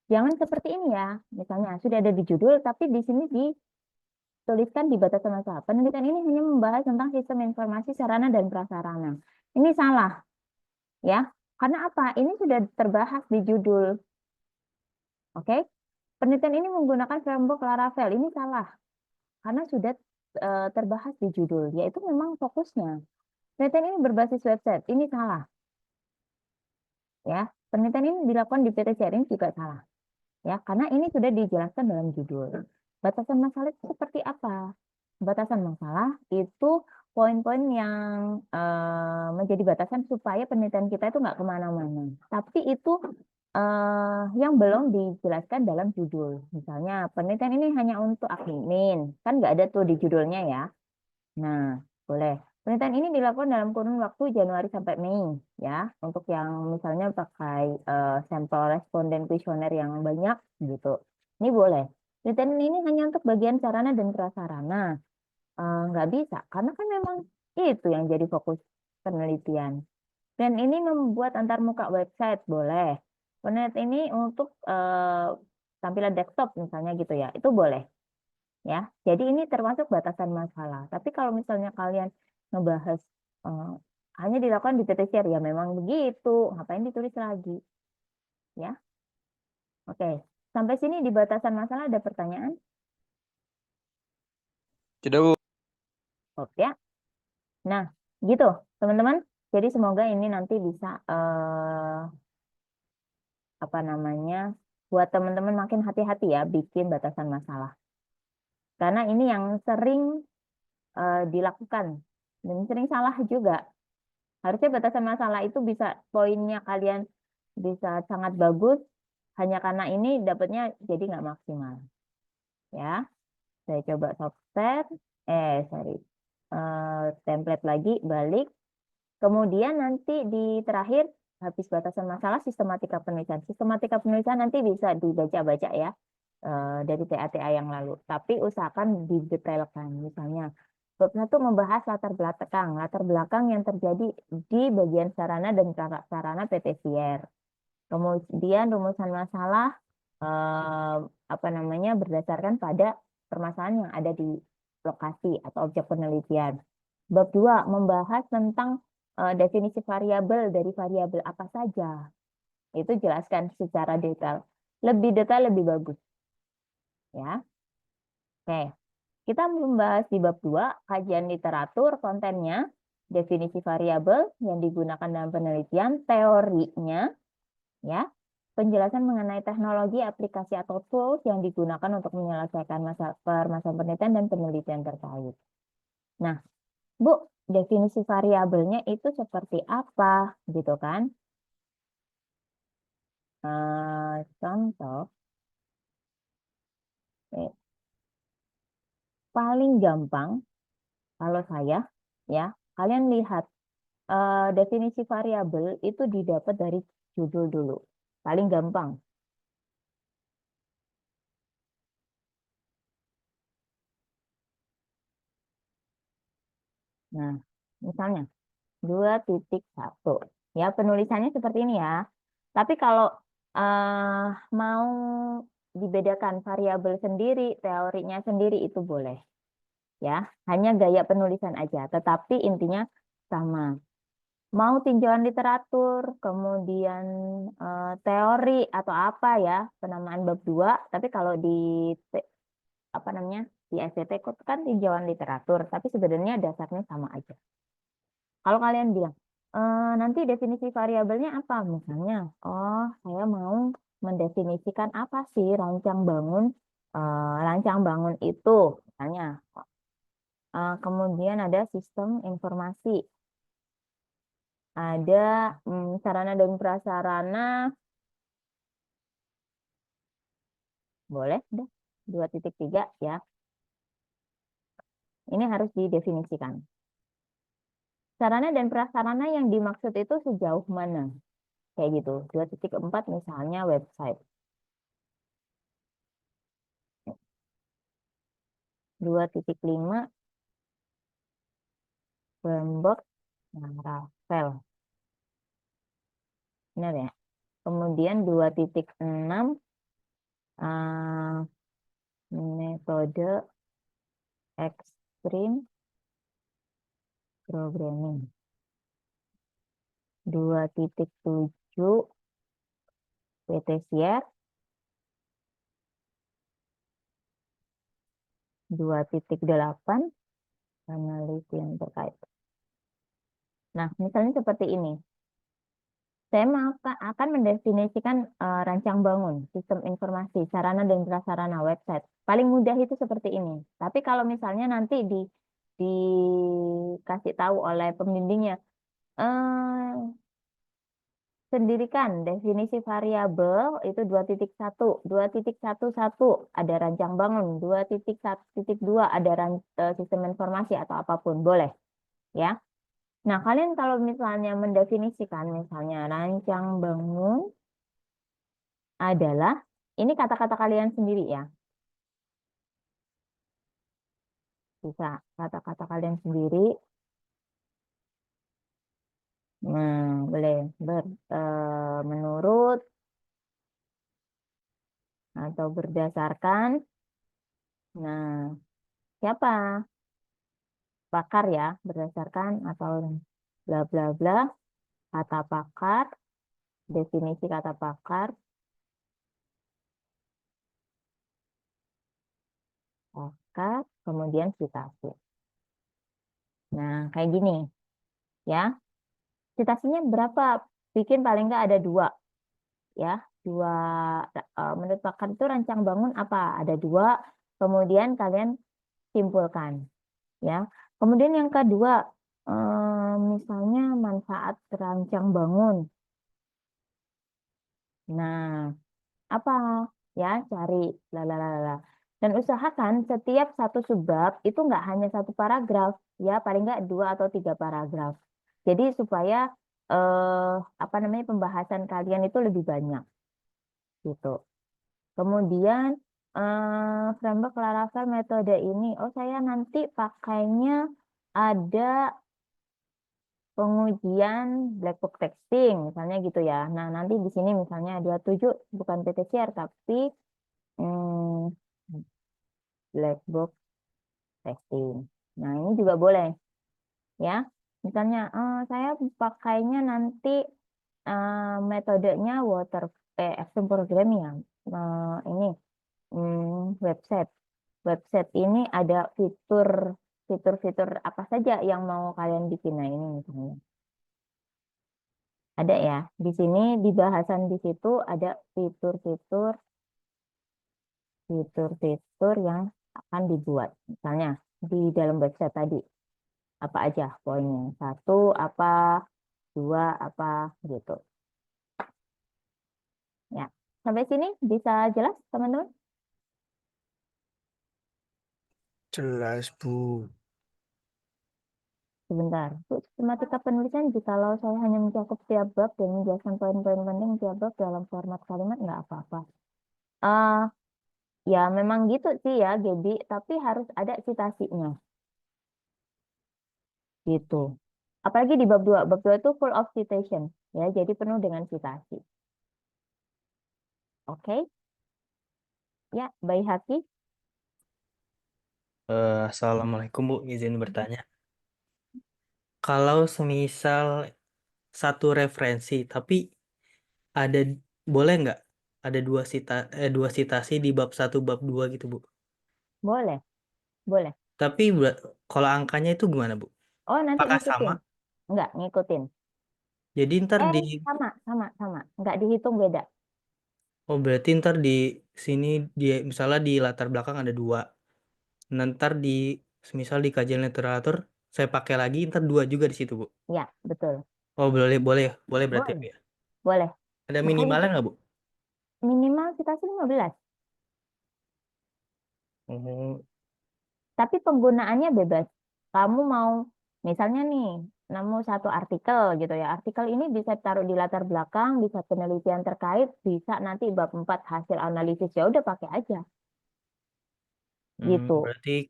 S1: jangan seperti ini ya. Misalnya sudah ada di judul, tapi di sini dituliskan di batasan masalah. Penelitian ini hanya membahas tentang sistem informasi sarana dan prasarana. Ini salah, ya. Karena apa? Ini sudah terbahas di judul. Oke? Penelitian ini menggunakan framework Laravel. Ini salah. Karena sudah terbahas di judul, yaitu memang fokusnya. Penelitian ini berbasis website, ini salah. Ya, penelitian ini dilakukan di PT Sharing juga salah. Ya, karena ini sudah dijelaskan dalam judul. Batasan masalah itu seperti apa? Batasan masalah itu poin-poin yang jadi batasan supaya penelitian kita itu nggak kemana-mana. Tapi itu yang belum dijelaskan dalam judul. Misalnya penelitian ini hanya untuk admin, kan nggak ada tuh di judulnya ya. Nah, boleh. Penelitian ini dilakukan dalam kurun waktu Januari sampai Mei, ya. Untuk yang misalnya pakai sampel responden kuesioner yang banyak, gitu. Ini boleh. Penelitian ini hanya untuk bagian sarana dan prasarana. Nggak bisa, karena kan memang itu yang jadi fokus penelitian. Dan ini membuat antarmuka website, boleh. Penelitian ini untuk tampilan desktop misalnya gitu ya, itu boleh. Ya, jadi ini termasuk batasan masalah. Tapi kalau misalnya kalian ngebahas hanya dilakukan di TT share, ya memang begitu. Ngapain ditulis lagi? Ya, oke. Sampai sini di batasan masalah ada pertanyaan?
S10: Tidak, Bu.
S1: Oke ya. Nah, gitu teman-teman. Jadi semoga ini nanti bisa apa namanya, buat teman-teman makin hati-hati ya bikin batasan masalah. Karena ini yang sering dilakukan dan sering salah juga. Harusnya batasan masalah itu bisa poinnya kalian bisa sangat bagus, hanya karena ini dapatnya jadi nggak maksimal. Ya, saya coba software, template lagi, balik. Kemudian nanti di terakhir habis batasan masalah sistematika penulisan. Sistematika penulisan nanti bisa dibaca-baca ya dari TA-TA yang lalu. Tapi usahakan didetailkan. Misalnya bab 1 membahas latar belakang yang terjadi di bagian sarana dan prasarana PT Sier. Kemudian rumusan masalah apa namanya berdasarkan pada permasalahan yang ada di lokasi atau objek penelitian. Bab 2 membahas tentang definisi variabel dari variabel apa saja. Itu jelaskan secara detail. Lebih detail lebih bagus. Ya. Oke. Kita membahas di bab 2 kajian literatur, kontennya, definisi variabel yang digunakan dalam penelitian, teorinya, ya, penjelasan mengenai teknologi, aplikasi atau tools yang digunakan untuk menyelesaikan permasalahan penelitian dan penelitian terkait. Nah, Bu, definisi variabelnya itu seperti apa, gitu kan? Contoh, paling gampang kalau saya, ya, kalian lihat definisi variabel itu didapat dari judul dulu. Paling gampang. Nah, misalnya 2.1. Ya, penulisannya seperti ini ya. Tapi kalau mau dibedakan variabel sendiri, teorinya sendiri itu boleh. Ya, hanya gaya penulisan aja, tetapi intinya sama. Mau tinjauan literatur, kemudian teori atau apa ya, penamaan bab 2, tapi kalau di apa namanya? Di STT kan tinjauan literatur, tapi sebenarnya dasarnya sama aja. Kalau kalian bilang, nanti definisi variabelnya apa? Misalnya, oh saya mau mendefinisikan apa sih rancang bangun. Rancang bangun itu, misalnya. Kemudian ada sistem informasi. Ada sarana dan prasarana. Boleh, deh. 2.3 ya. Ini harus didefinisikan. Sarana dan prasarana yang dimaksud itu sejauh mana? Kayak gitu. 2.4 misalnya website. 2.5 framework Laravel. Benar ya? Kemudian 2.6 metode extreme programming. 2.7 PT Sier. 2.8 penelitian terkait. Nah, misalnya seperti ini. Saya akan mendefinisikan rancang bangun, sistem informasi, sarana dan prasarana website. Paling mudah itu seperti ini. Tapi kalau misalnya nanti dikasih tahu oleh pembimbingnya, eh, sendirikan definisi variabel itu 2.1, 2.11 ada rancang bangun, 2.1.2 ada sistem informasi atau apapun, boleh ya. Nah, kalian kalau misalnya mendefinisikan misalnya rancang bangun adalah ini kata-kata kalian sendiri ya. Bisa kata-kata kalian sendiri. Nah, boleh menurut atau berdasarkan. Nah, siapa? Pakar ya, berdasarkan atau bla bla bla, kata pakar, definisi kata pakar, kemudian citasi. Nah, kayak gini ya. Citasinya berapa? Bikin paling nggak ada 2 ya. 2 menurut pakar itu rancang bangun apa? Ada 2. Kemudian kalian simpulkan ya. Kemudian yang kedua, misalnya manfaat rancang bangun. Nah, apa ya? Cari lalalala. Dan usahakan setiap satu subbab itu nggak hanya satu paragraf ya, paling nggak 2 atau 3 paragraf. Jadi supaya apa namanya pembahasan kalian itu lebih banyak gitu. Kemudian framework Laravel metode ini, oh saya nanti pakainya ada pengujian black box testing misalnya gitu ya. Nah, nanti di sini misalnya 27 bukan PTCR tapi black box testing. Nah, ini juga boleh ya. Misalnya saya pakainya nanti metodenya Action Programming ya. Ini website. Website ini ada fitur-fitur apa saja yang mau kalian bikin. Nah, ini misalnya. Ada ya. Di sini di bahasan di situ ada fitur-fitur yang akan dibuat. Misalnya di dalam website tadi. Apa aja poinnya. 1 apa, 2 apa gitu. Ya. Sampai sini bisa jelas teman-teman?
S9: Jelas, Bu.
S1: Sebentar. Untuk sistematika penulisan, jikalau saya hanya mencakup tiap bab dan menjelaskan poin-poin penting tiap bab dalam format kalimat, nggak apa-apa. Ya memang gitu sih ya, Gaby. Tapi harus ada citasinya. Gitu. Apalagi di bab 2. Bab 2 itu full of citation. Ya, jadi penuh dengan citasi. Oke? Ya, Bayi Haki.
S13: Assalamualaikum Bu, izin bertanya. Kalau semisal satu referensi, tapi ada boleh nggak ada dua citasi di bab 1 bab 2 gitu Bu?
S1: Boleh. Boleh.
S13: Tapi kalau angkanya itu gimana Bu?
S1: Oh, nanti
S13: Apakah
S1: ngikutin.
S13: sama?
S1: Enggak, ngikutin.
S13: Jadi ntar di
S1: Sama. Enggak dihitung beda.
S13: oh berarti ntar di sini misalnya di latar belakang ada 2. Ntar di semisal di kajian literatur saya pakai lagi ntar 2 juga di situ Bu.
S1: Ya, betul.
S13: Oh boleh berarti
S1: Boleh.
S13: Bu ya.
S1: Boleh.
S13: Ada
S1: Makanya
S13: minimalnya nggak Bu?
S1: minimal citasi 15.
S13: Oh,
S1: Tapi penggunaannya bebas. Kamu mau, misalnya nih, nemu satu artikel gitu ya. Artikel ini bisa taruh di latar belakang, bisa penelitian terkait, bisa nanti bab 4 hasil analisis. Ya udah pakai aja. Gitu.
S13: berarti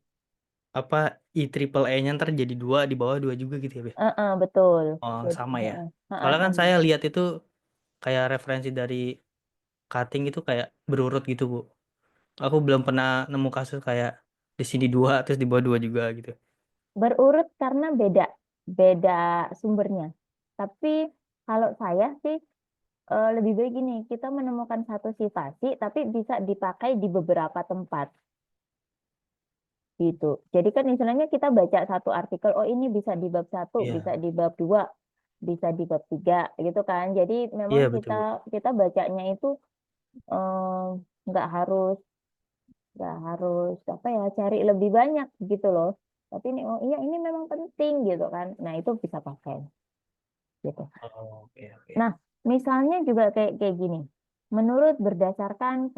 S13: apa IEEE-nya ntar jadi 2 di bawah 2 juga gitu ya Be?
S1: Betul.
S13: Oh
S1: Jadi,
S13: sama ya. Soalnya kan
S1: sama.
S13: saya lihat itu kayak referensi dari cutting itu kayak berurut gitu Bu. Aku belum pernah nemu kasus kayak di sini 2 terus di bawah 2 juga gitu.
S1: Berurut karena beda sumbernya. Tapi kalau saya sih lebih baik gini, kita menemukan satu citasi tapi bisa dipakai di beberapa tempat gitu. Jadi kan istilahnya kita baca satu artikel, oh ini bisa di bab 1,
S13: Iya.
S1: bisa di bab 2, bisa di bab 3 gitu kan. Jadi memang
S13: Iya betul Bu.
S1: kita bacanya itu eh, nggak harus apa ya cari lebih banyak gitu loh. Tapi ini oh iya ini memang penting gitu kan. Nah, itu bisa pakai. gitu.
S13: Oh, oke oke.
S1: Nah, misalnya juga kayak gini. Menurut berdasarkan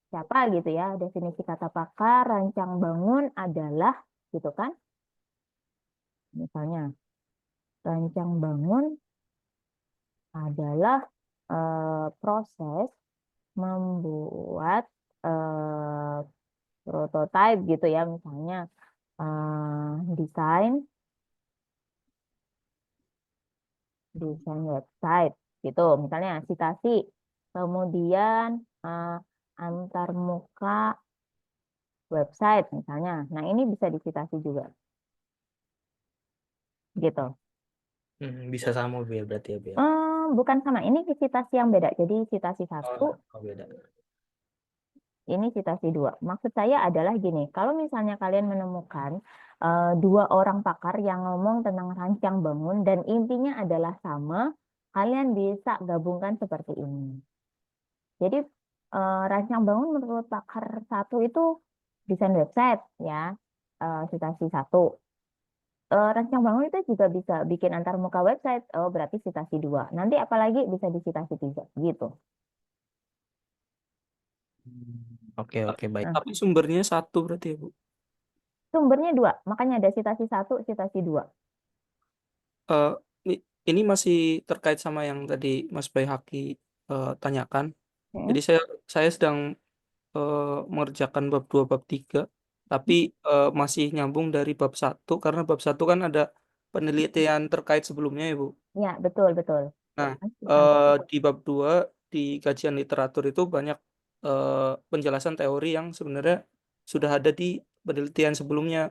S1: siapa gitu ya, definisi kata pakar, rancang bangun adalah gitu kan. Misalnya, rancang bangun adalah proses membuat prototype gitu ya, misalnya desain website gitu, misalnya citasi, kemudian antarmuka website misalnya. Nah, ini bisa dicitasi juga gitu.
S13: Bisa sama Bu ya berarti ya Bu ya.
S1: Bukan sama, ini citasi yang beda. Jadi citasi
S13: Oh,
S1: satu,
S13: oh beda.
S1: ini citasi dua. Maksud saya adalah gini, kalau misalnya kalian menemukan dua orang pakar yang ngomong tentang rancang bangun dan intinya adalah sama, kalian bisa gabungkan seperti ini. Jadi rancang bangun menurut pakar satu itu desain website ya, citasi satu. Rancang bangun itu juga bisa bikin antarmuka website, oh berarti citasi dua. Nanti apalagi bisa di citasi tiga gitu.
S13: Oke oke baik.
S3: Tapi sumbernya satu berarti ya Bu.
S1: Sumbernya dua, makanya ada citasi satu, citasi dua.
S3: Eh, ini masih terkait sama yang tadi Mas Baihaki tanyakan. Jadi saya sedang mengerjakan bab 2, bab 3, tapi masih nyambung dari bab 1 karena bab 1 kan ada penelitian terkait sebelumnya ya Bu.
S1: Ya, betul, betul.
S3: Nah, di bab 2 di kajian literatur itu banyak penjelasan teori yang sebenarnya sudah ada di penelitian sebelumnya.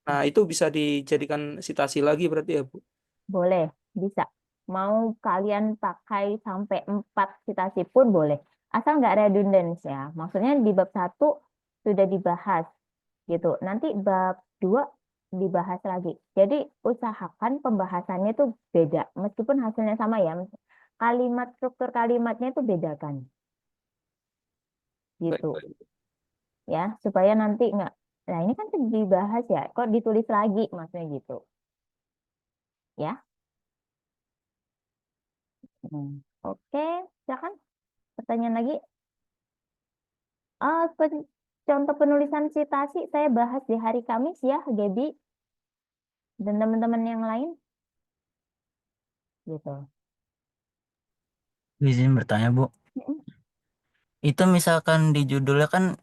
S3: Nah, itu bisa dijadikan sitasi lagi berarti ya Bu.
S1: Boleh, bisa. Mau kalian pakai sampai 4 citasi pun boleh. Asal nggak redundans ya. Maksudnya di bab 1 sudah dibahas gitu. Nanti bab 2 dibahas lagi. Jadi usahakan pembahasannya itu beda. Meskipun hasilnya sama ya. Kalimat, struktur kalimatnya itu bedakan. Gitu. Ya, supaya nanti nggak. Nah, ini kan sudah dibahas ya. Kok ditulis lagi maksudnya gitu. Ya. Oke, silakan. Pertanyaan lagi. Contoh penulisan citasi saya bahas di hari Kamis ya, Gaby dan teman-teman yang lain. Gitu.
S6: Izin bertanya, Bu. Itu misalkan di judulnya kan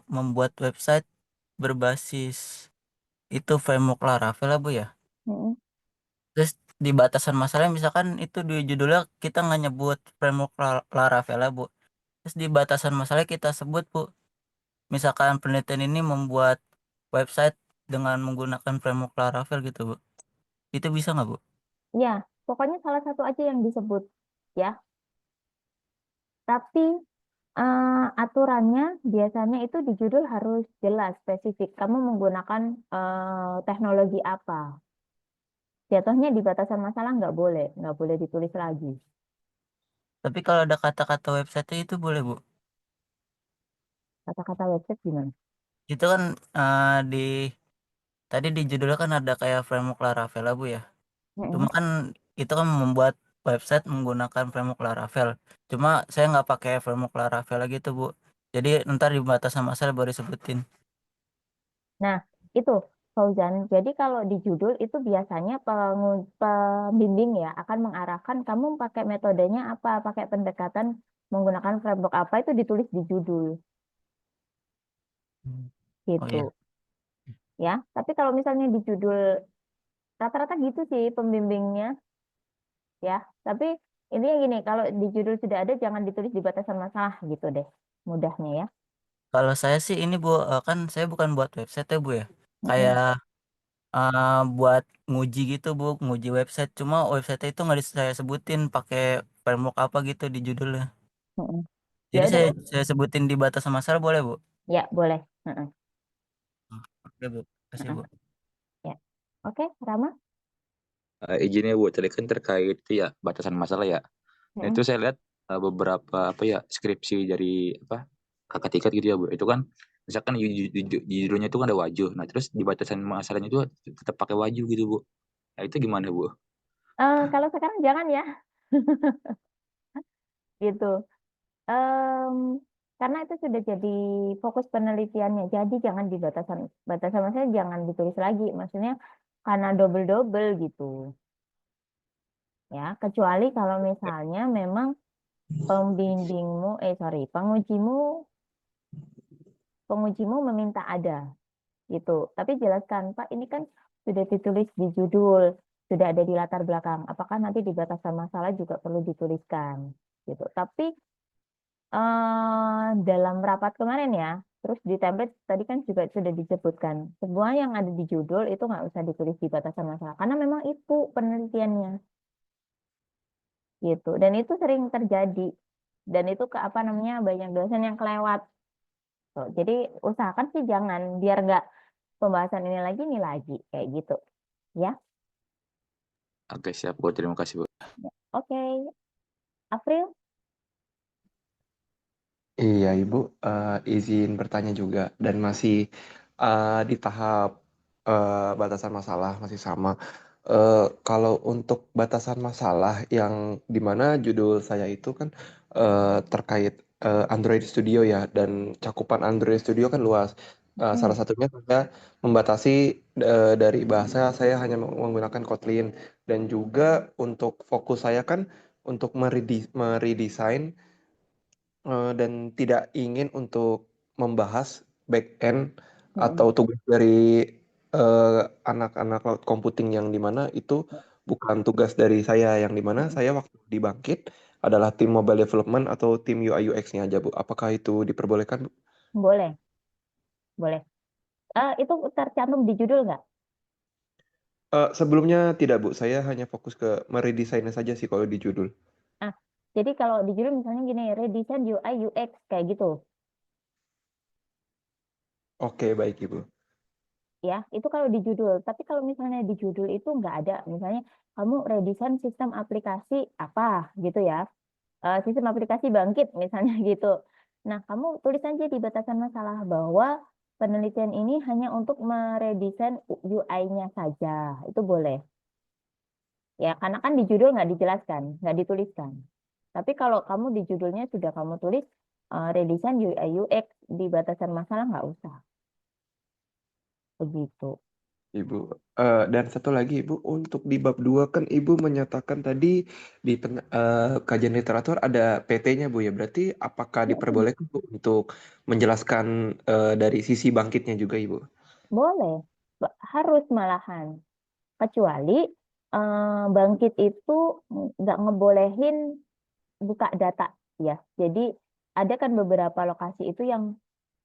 S6: membuat website berbasis itu framework Laravel lah, Bu ya. Terus di batasan masalahnya misalkan itu di judulnya kita nggak nyebut framework Laravel lah, Bu. Terus di batasan masalah kita sebut, Bu, misalkan penelitian ini membuat website dengan menggunakan framework Laravel gitu, Bu. Itu bisa nggak, Bu?
S1: Ya, pokoknya salah satu aja yang disebut ya. Tapi aturannya biasanya itu di judul harus jelas, spesifik. Kamu menggunakan teknologi apa. Jatuhnya di batasan masalah nggak boleh ditulis lagi.
S6: Tapi kalau ada kata-kata website itu boleh, Bu?
S1: Kata-kata website gimana?
S6: Itu kan tadi di judulnya kan ada kayak framework Laravel lah, Bu ya. Cuma kan itu kan membuat website menggunakan framework Laravel. Cuma saya nggak pakai framework Laravel lagi tuh, Bu. Jadi ntar di batasan masalah baru disebutin.
S1: Nah, itu Fauzan. Jadi kalau di judul itu biasanya pembimbing ya akan mengarahkan kamu pakai metodenya apa, pakai pendekatan menggunakan framework apa itu ditulis di judul. Gitu. Ya, tapi kalau misalnya di judul rata-rata gitu sih pembimbingnya. Ya, tapi intinya gini, kalau di judul sudah ada jangan ditulis di batasan masalah gitu deh. Mudahnya ya.
S6: Kalau saya sih ini, Bu, kan saya bukan buat website ya, Bu ya. Kayak buat nguji gitu, Bu, nguji website. Cuma website itu nggak saya sebutin pakai framework apa gitu di judulnya.
S1: Ya
S6: Jadi
S1: udah,
S6: saya sebutin di batasan masalah boleh, Bu?
S1: ya boleh.
S6: Oke, Bu. Kasih, Bu.
S1: Ya. Oke, Rama.
S7: Izinnya Bu, tadi kan terkait itu ya batasan masalah ya. Nah, itu saya lihat beberapa apa ya skripsi dari apa kakak tingkat gitu ya Bu. Itu kan misalkan di judulnya itu kan ada wajuh. Nah, terus di batasan masalahnya itu tetap pakai wajuh gitu Bu. Nah, itu gimana Bu?
S1: Kalau sekarang jangan ya, gitu. Em, karena itu sudah jadi fokus penelitiannya. Jadi jangan di batasan maksudnya jangan ditulis lagi. Maksudnya karena double-double gitu. Ya, kecuali kalau misalnya memang pengujimu meminta ada gitu. Tapi jelaskan, Pak, ini kan sudah ditulis di judul, sudah ada di latar belakang. Apakah nanti di batasan masalah juga perlu dituliskan gitu. Tapi dalam rapat kemarin ya, terus di template tadi kan juga sudah disebutkan, semua yang ada di judul itu nggak usah ditulis di batasan masalah, karena memang itu penelitiannya gitu. Dan itu sering terjadi. Dan itu ke apa namanya banyak dosen yang kelewat. Tuh, jadi usahakan sih jangan biar nggak pembahasan ini lagi kayak gitu ya.
S7: Oke, siap Bu. Terima kasih Bu.
S1: Oke, April.
S14: Iya, Ibu, izin bertanya juga dan masih di tahap batasan masalah masih sama. Kalau untuk batasan masalah yang dimana judul saya itu kan terkait Android Studio ya, dan cakupan Android Studio kan luas. Salah satunya saya membatasi dari bahasa saya hanya menggunakan Kotlin, dan juga untuk fokus saya kan untuk meredesain dan tidak ingin untuk membahas back end atau tugas dari anak-anak cloud computing yang dimana itu bukan tugas dari saya, yang dimana saya waktu di Bangkit adalah tim mobile development atau tim UI UX-nya aja, Bu. Apakah itu diperbolehkan, Bu?
S1: Boleh, boleh. Itu tercantum di judul nggak?
S14: Sebelumnya tidak, Bu. Saya hanya fokus ke meredesainnya saja sih kalau di judul.
S1: Jadi kalau di judul misalnya gini, redesign UI UX kayak gitu.
S14: Oke, baik, Ibu.
S1: Ya, itu kalau di judul. Tapi kalau misalnya di judul itu nggak ada, misalnya kamu redesign sistem aplikasi apa gitu ya, sistem aplikasi Bangkit misalnya gitu. Nah, kamu tulis aja di batasan masalah bahwa penelitian ini hanya untuk meredesain UI-nya saja. Itu boleh. Ya, karena kan di judul nggak dijelaskan, nggak dituliskan. Tapi kalau kamu di judulnya sudah kamu tulis redesign UI UX, di batasan masalah nggak usah. Begitu.
S14: Ibu, dan satu lagi Ibu, untuk di bab 2 kan Ibu menyatakan tadi di kajian literatur ada PT-nya Bu ya, berarti apakah diperbolehkan Bu untuk menjelaskan dari sisi bangkitnya juga Ibu?
S1: Boleh, harus malahan. Kecuali Bangkit itu nggak ngebolehin buka data ya. Jadi ada kan beberapa lokasi itu yang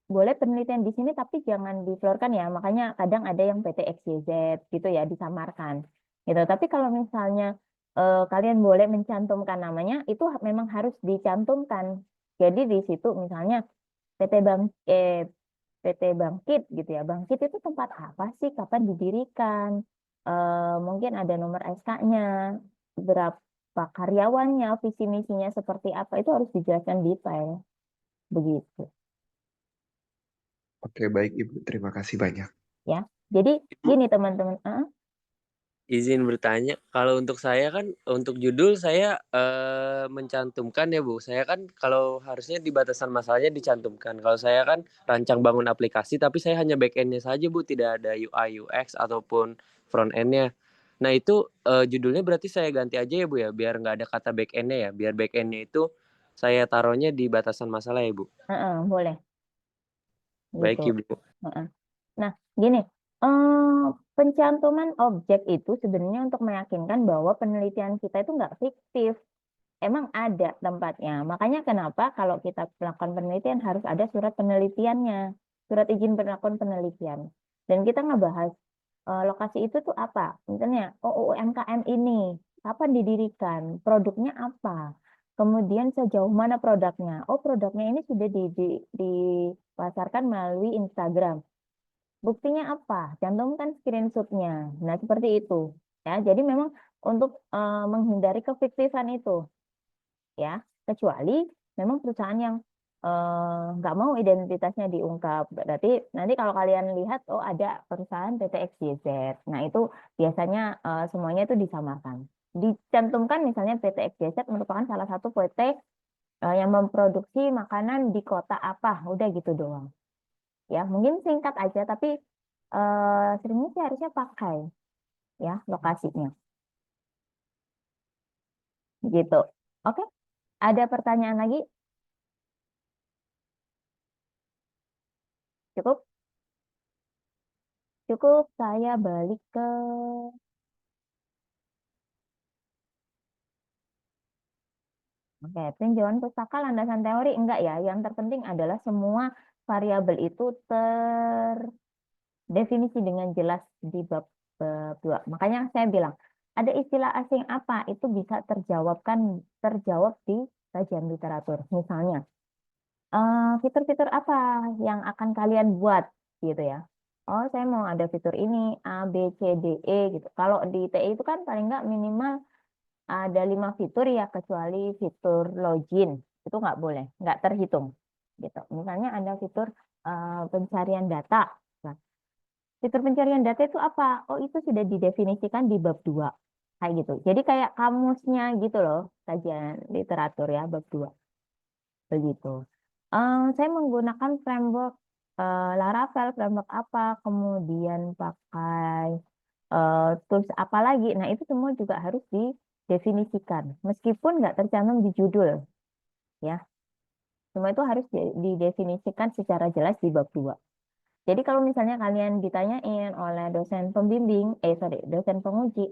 S1: boleh penelitian di sini tapi jangan diflorkan ya. Makanya kadang ada yang PT XYZ gitu ya disamarkan. Gitu. Tapi kalau misalnya kalian boleh mencantumkan namanya, itu memang harus dicantumkan. Jadi di situ misalnya PT Bangkit gitu ya. Bangkit itu tempat apa sih? Kapan didirikan? Mungkin ada nomor SK-nya, berapa karyawannya, visi misinya seperti apa, itu harus dijelaskan detail. Begitu.
S14: Oke, baik Ibu, terima kasih banyak.
S1: Ya. Jadi gini teman-teman.
S10: Izin bertanya, kalau untuk saya kan untuk judul saya mencantumkan ya Bu. Saya kan kalau harusnya di batasan masalahnya dicantumkan. Kalau saya kan rancang bangun aplikasi tapi saya hanya back end-nya saja Bu, tidak ada UI UX ataupun front end-nya. Nah itu judulnya berarti saya ganti aja ya Bu ya, biar nggak ada kata back end-nya ya. Biar back end-nya itu saya taruhnya di batasan masalah ya Bu.
S1: Boleh.
S10: Baik
S1: Gitu.
S10: Ibu.
S1: Nah, gini, pencantuman objek itu sebenarnya untuk meyakinkan bahwa penelitian kita itu nggak fiktif. Emang ada tempatnya. Makanya kenapa kalau kita melakukan penelitian harus ada surat penelitiannya, surat izin melakukan penelitian. Dan kita ngebahas lokasi itu tuh apa. Misalnya, UMKM ini, kapan didirikan, produknya apa, kemudian sejauh mana produknya. Produknya ini sudah dipasarkan melalui Instagram. Buktinya apa? Cantumkan screenshot-nya. Nah, seperti itu. Ya, jadi memang untuk menghindari kefiktifan itu. Ya, kecuali memang perusahaan yang nggak mau identitasnya diungkap. Berarti nanti kalau kalian lihat, ada perusahaan PT XYZ. Nah, itu biasanya semuanya itu disamarkan. dicantumkan misalnya PT XYZ merupakan salah satu PT yang memproduksi makanan di kota apa, udah gitu doang. Ya, mungkin singkat aja, tapi seringnya sih harusnya pakai ya lokasinya. Gitu. Oke, ada pertanyaan lagi? Cukup? Cukup, saya balik ke Oke, tinjauan pustaka landasan teori enggak ya. Yang terpenting adalah semua variabel itu terdefinisi dengan jelas di bab 2. Makanya saya bilang, ada istilah asing apa? Itu bisa terjawab di kajian literatur. Misalnya, fitur-fitur apa yang akan kalian buat gitu ya. Oh, saya mau ada fitur ini A, B, C, D, E gitu. Kalau di TI itu kan paling nggak minimal ada 5 fitur ya, kecuali fitur login itu nggak boleh, nggak terhitung gitu. Misalnya ada fitur pencarian data. Nah, fitur pencarian data itu apa? Oh, itu sudah didefinisikan di bab 2 kayak gitu. Jadi kayak kamusnya gitu loh, kajian literatur ya bab 2 begitu. Saya menggunakan framework Laravel, framework apa, kemudian pakai tools apa lagi. Nah, itu semua juga harus didefinisikan, meskipun nggak tercantum di judul. Ya, semua itu harus didefinisikan secara jelas di bab 2. Jadi kalau misalnya kalian ditanyain oleh dosen pembimbing, dosen penguji,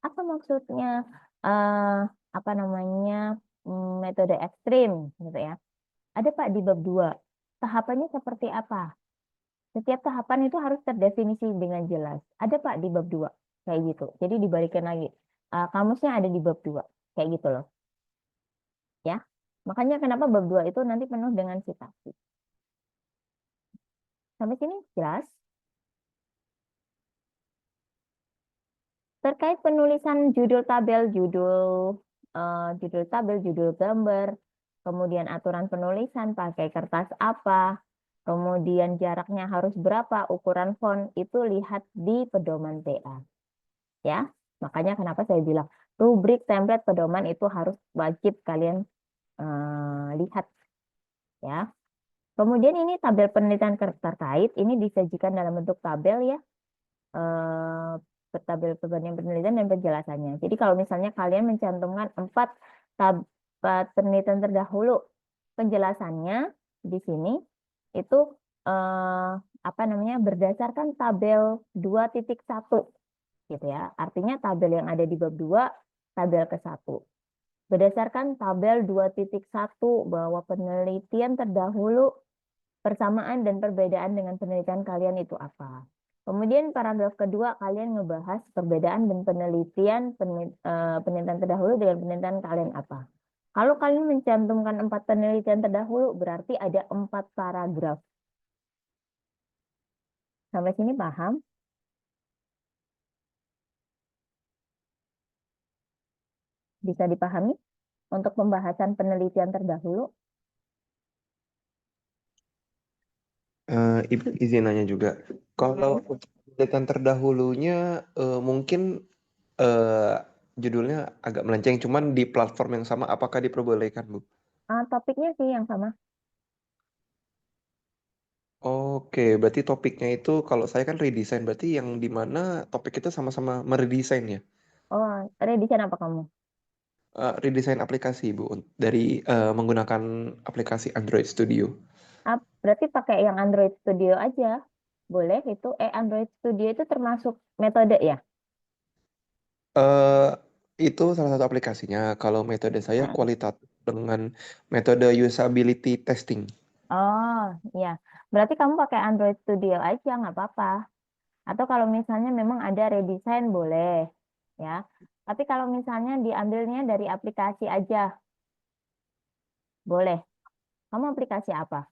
S1: apa maksudnya apa namanya metode ekstrim gitu ya. Ada Pak di bab 2. Tahapannya seperti apa? Setiap tahapan itu harus terdefinisi dengan jelas. Ada Pak di bab 2. Kayak gitu. Jadi dibalikin lagi. Kamusnya ada di bab 2. Kayak gitu loh. Ya. Makanya kenapa bab 2 itu nanti penuh dengan citasi. Sampai sini jelas? Terkait penulisan judul tabel, judul gambar, kemudian aturan penulisan pakai kertas apa, kemudian jaraknya harus berapa, ukuran font, itu lihat di pedoman TA. Ya, makanya kenapa saya bilang rubrik template pedoman itu harus wajib kalian lihat. Ya. Kemudian ini tabel penelitian terkait, ini disajikan dalam bentuk tabel ya. Tabel perbandingan penelitian dan penjelasannya. Jadi kalau misalnya kalian mencantumkan 4 penelitian terdahulu, penjelasannya di sini itu apa namanya berdasarkan tabel 2.1 gitu ya. Artinya tabel yang ada di bab 2 tabel ke-1. Berdasarkan tabel 2.1 bahwa penelitian terdahulu persamaan dan perbedaan dengan penelitian kalian itu apa. Kemudian paragraf kedua kalian ngebahas perbedaan dan penelitian terdahulu dengan penelitian kalian apa. Kalau kalian mencantumkan 4 penelitian terdahulu berarti ada 4 paragraf. Sampai sini paham? Bisa dipahami untuk pembahasan penelitian terdahulu?
S14: Ibu izin nanya juga. Kalau untuk penelitian terdahulunya mungkin judulnya agak melenceng, cuman di platform yang sama apakah diperbolehkan, Bu?
S1: Topiknya sih yang sama.
S14: Oke, berarti topiknya itu kalau saya kan redesign, berarti yang di mana topik itu sama-sama meredesain ya?
S1: Oh, redesign apa kamu?
S14: Redesign aplikasi, Bu, dari menggunakan aplikasi Android Studio.
S1: Berarti pakai yang Android Studio aja. Boleh itu. Android Studio itu termasuk metode ya?
S14: Itu salah satu aplikasinya. Kalau metode saya kualitatif dengan metode usability testing.
S1: Oh, iya. Berarti kamu pakai Android Studio aja, nggak apa-apa. Atau kalau misalnya memang ada redesign, boleh. Ya. Tapi kalau misalnya diambilnya dari aplikasi aja, boleh. Kamu aplikasi apa?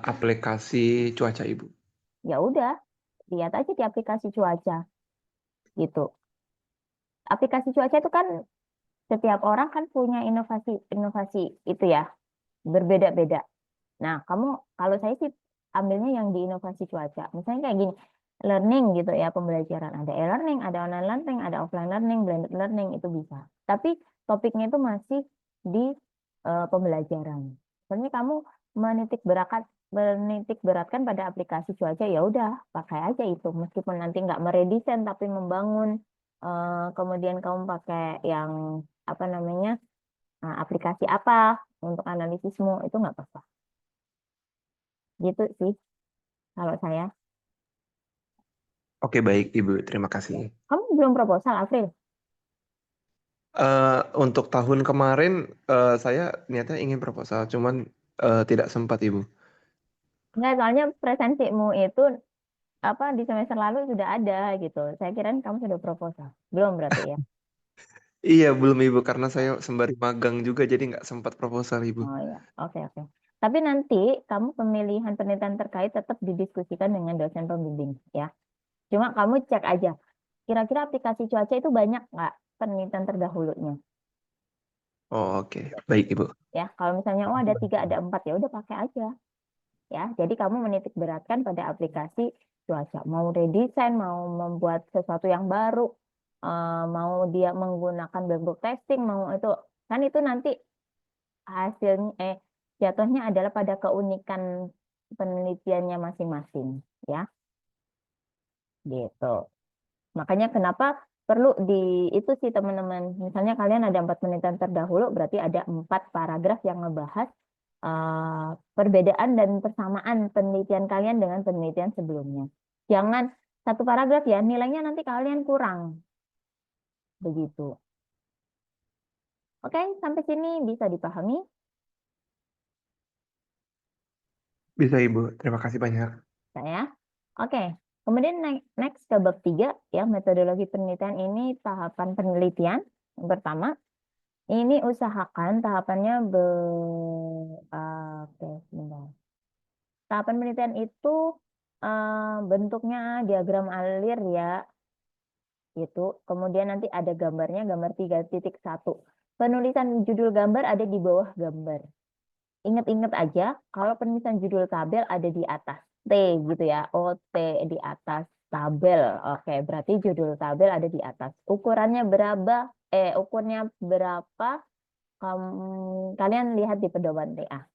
S14: Aplikasi cuaca, Ibu.
S1: Ya udah, lihat aja di aplikasi cuaca. Gitu. Aplikasi cuaca itu kan setiap orang kan punya inovasi itu ya, berbeda-beda. Nah, kamu kalau saya sih ambilnya yang di inovasi cuaca. Misalnya kayak gini, learning gitu ya, pembelajaran. Ada e-learning, ada online learning, ada offline learning, blended learning, itu bisa. Tapi topiknya itu masih di pembelajaran. Soalnya kamu menitik beratkan pada aplikasi cuaca, ya udah pakai aja itu. Meskipun nanti nggak meredesain tapi membangun, kemudian kamu pakai yang apa namanya, aplikasi apa untuk analisismu, itu nggak apa-apa. Gitu sih kalau saya.
S14: Oke, baik Ibu, terima kasih.
S1: Kamu belum proposal, April?
S14: Untuk tahun kemarin saya niatnya ingin proposal, cuman tidak sempat Ibu.
S1: Enggak, soalnya presensimu itu apa di semester lalu sudah ada gitu. Saya kira kamu sudah proposal. Belum berarti ya?
S14: Iya, belum Ibu, karena saya sembari magang juga, jadi nggak sempat proposal Ibu.
S1: Oh ya, oke oke. Tapi nanti kamu pemilihan penelitian terkait tetap didiskusikan dengan dosen pembimbing ya. Cuma kamu cek aja, kira-kira aplikasi cuaca itu banyak nggak penelitian terdahulunya?
S14: Oh, oke, baik Ibu.
S1: Ya, kalau misalnya oh ada 3, ada 4, ya udah pakai aja. Ya, jadi kamu menitik beratkan pada aplikasi cuaca. Mau redesign, mau membuat sesuatu yang baru, mau dia menggunakan black box testing, mau itu kan itu nanti hasilnya jatuhnya adalah pada keunikan penelitiannya masing-masing, ya. Gitu. Makanya kenapa perlu itu sih teman-teman. Misalnya kalian ada 4 penelitian terdahulu, berarti ada 4 paragraf yang ngebahas perbedaan dan persamaan penelitian kalian dengan penelitian sebelumnya. Jangan satu paragraf ya, nilainya nanti kalian kurang. Begitu. Oke, sampai sini bisa dipahami?
S14: Bisa Ibu, terima kasih banyak.
S1: Saya. Oke. Kemudian next ke bab 3 ya, metodologi penelitian ini tahapan penelitian. Yang pertama, ini usahakan tahapannya oke, sebentar. Tahapan penelitian itu bentuknya diagram alir ya. Gitu. Kemudian nanti ada gambarnya, gambar 3.1. Penulisan judul gambar ada di bawah gambar. Ingat-ingat aja, kalau penulisan judul tabel ada di atas. T gitu ya. Oh, T di atas tabel. Oke, berarti judul tabel ada di atas. Ukurannya berapa? Ukurnya berapa? Kalian lihat di pedoman TA.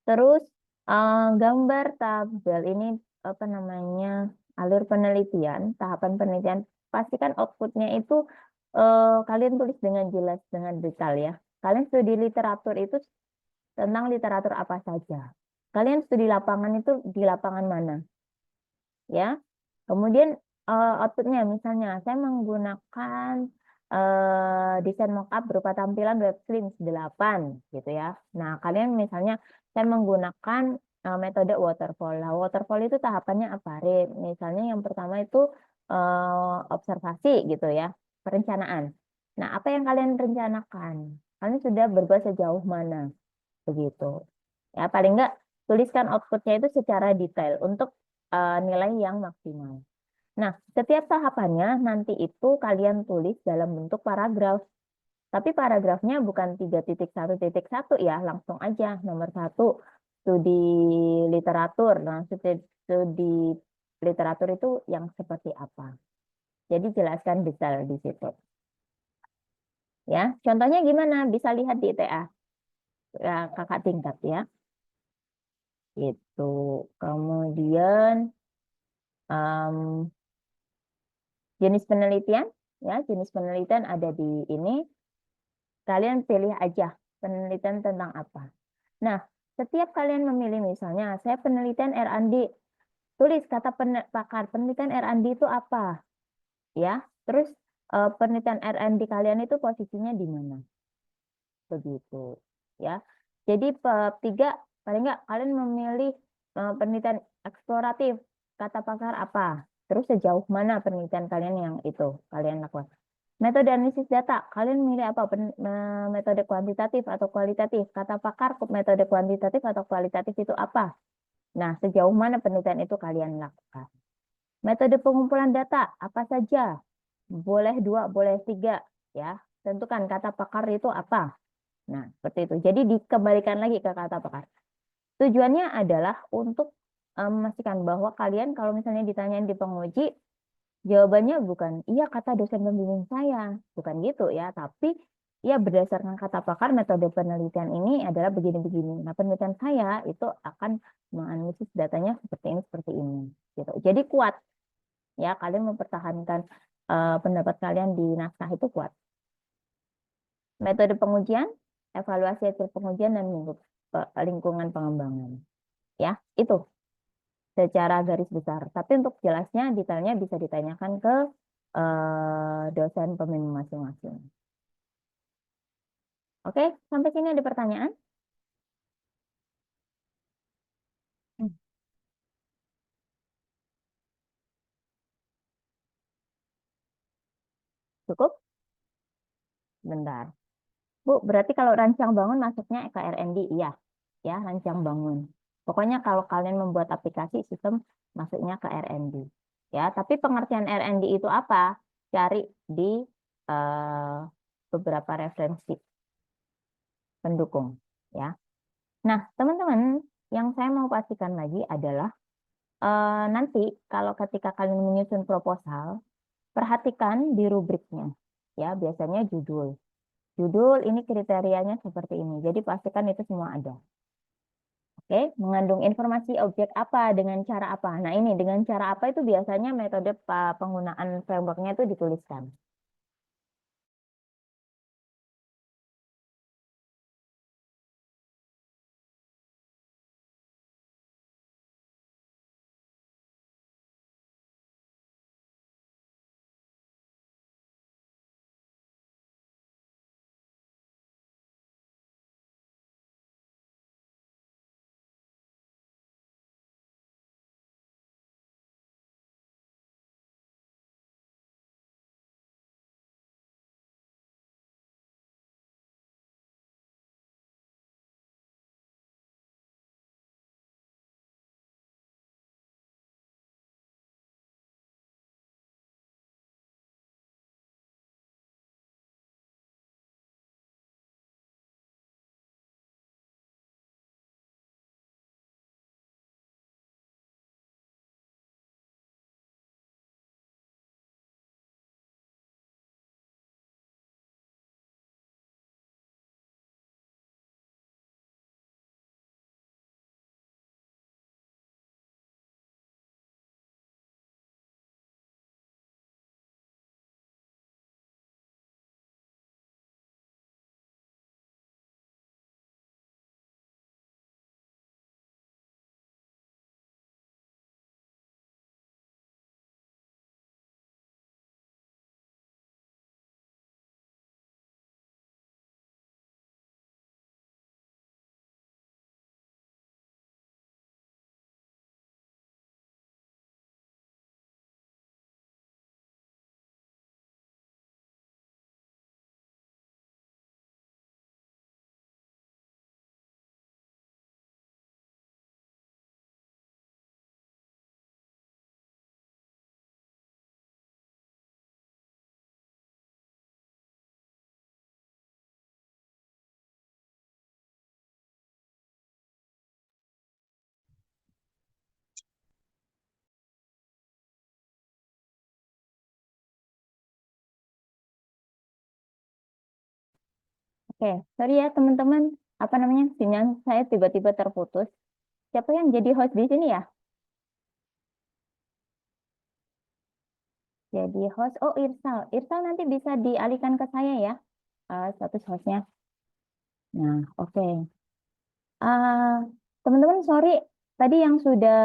S1: Terus gambar tabel ini apa namanya? Alur penelitian, tahapan penelitian. Pastikan outputnya itu kalian tulis dengan jelas, dengan detail ya. Kalian studi literatur itu tentang literatur apa saja. Kalian studi lapangan itu di lapangan mana? Ya. Kemudian outputnya misalnya saya menggunakan desain mockup berupa tampilan web slims 8 gitu ya. Nah, kalian misalnya saya menggunakan metode waterfall. Nah, waterfall itu tahapannya apa? Misalnya yang pertama itu observasi gitu ya, perencanaan. Nah, apa yang kalian rencanakan? Kalian sudah berbuat sejauh mana? Begitu. Ya, paling enggak tuliskan outputnya itu secara detail untuk nilai yang maksimal. Nah, setiap tahapannya nanti itu kalian tulis dalam bentuk paragraf. Tapi paragrafnya bukan 3.1.1 ya, langsung aja. Nomor 1, studi literatur. Nah, studi literatur itu yang seperti apa. Jadi jelaskan detail di situ. Ya, contohnya gimana? Bisa lihat di TA. Ya, kakak tingkat ya. Itu. Kemudian jenis penelitian, ya jenis penelitian ada di ini. Kalian pilih aja penelitian tentang apa. Nah, setiap kalian memilih misalnya, saya penelitian R&D, tulis kata pakar penelitian R&D itu apa, ya. Terus penelitian R&D kalian itu posisinya di mana, begitu, ya. Jadi 3 paling nggak kalian memilih penelitian eksploratif, kata pakar apa. Terus sejauh mana penelitian kalian yang itu kalian lakukan. Metode analisis data, kalian milih apa? Metode kuantitatif atau kualitatif? Kata pakar metode kuantitatif atau kualitatif itu apa? Nah, sejauh mana penelitian itu kalian lakukan? Metode pengumpulan data, apa saja? Boleh 2, boleh 3. Ya, tentukan kata pakar itu apa. Nah, seperti itu. Jadi dikembalikan lagi ke kata pakar. Tujuannya adalah untuk memastikan bahwa kalian kalau misalnya ditanyain di penguji, jawabannya bukan iya kata dosen pembimbing saya, bukan gitu ya, tapi ya berdasarkan kata pakar metode penelitian ini adalah begini-begini. Nah, penelitian saya itu akan menganalisis datanya seperti ini gitu. Jadi kuat ya, kalian mempertahankan pendapat kalian di naskah itu kuat. Metode pengujian, evaluasi hasil pengujian dan lingkungan pengembangan. Ya, itu secara garis besar. Tapi untuk jelasnya, detailnya bisa ditanyakan ke dosen pembimbing masing-masing. Oke, sampai sini ada pertanyaan? Cukup? Bentar. Bu, berarti kalau rancang bangun masuknya ke R&D, iya. Ya, rancang bangun. Pokoknya kalau kalian membuat aplikasi sistem, masuknya ke R&D. Ya, tapi pengertian R&D itu apa? Cari di beberapa referensi pendukung. Ya. Nah, teman-teman, yang saya mau pastikan lagi adalah nanti kalau ketika kalian menyusun proposal, perhatikan di rubriknya. Ya, biasanya judul. Judul ini kriterianya seperti ini. Jadi pastikan itu semua ada. Oke, mengandung informasi objek apa dengan cara apa. Nah, ini dengan cara apa itu biasanya metode penggunaan frameworknya itu dituliskan. Oke, sorry ya teman-teman. Apa namanya? Sinyal saya tiba-tiba terputus. Siapa yang jadi host di sini ya? Jadi host, oh Irsal. Irsal nanti bisa dialihkan ke saya ya, status hostnya. Nah, oke. Teman-teman, sorry. Tadi yang sudah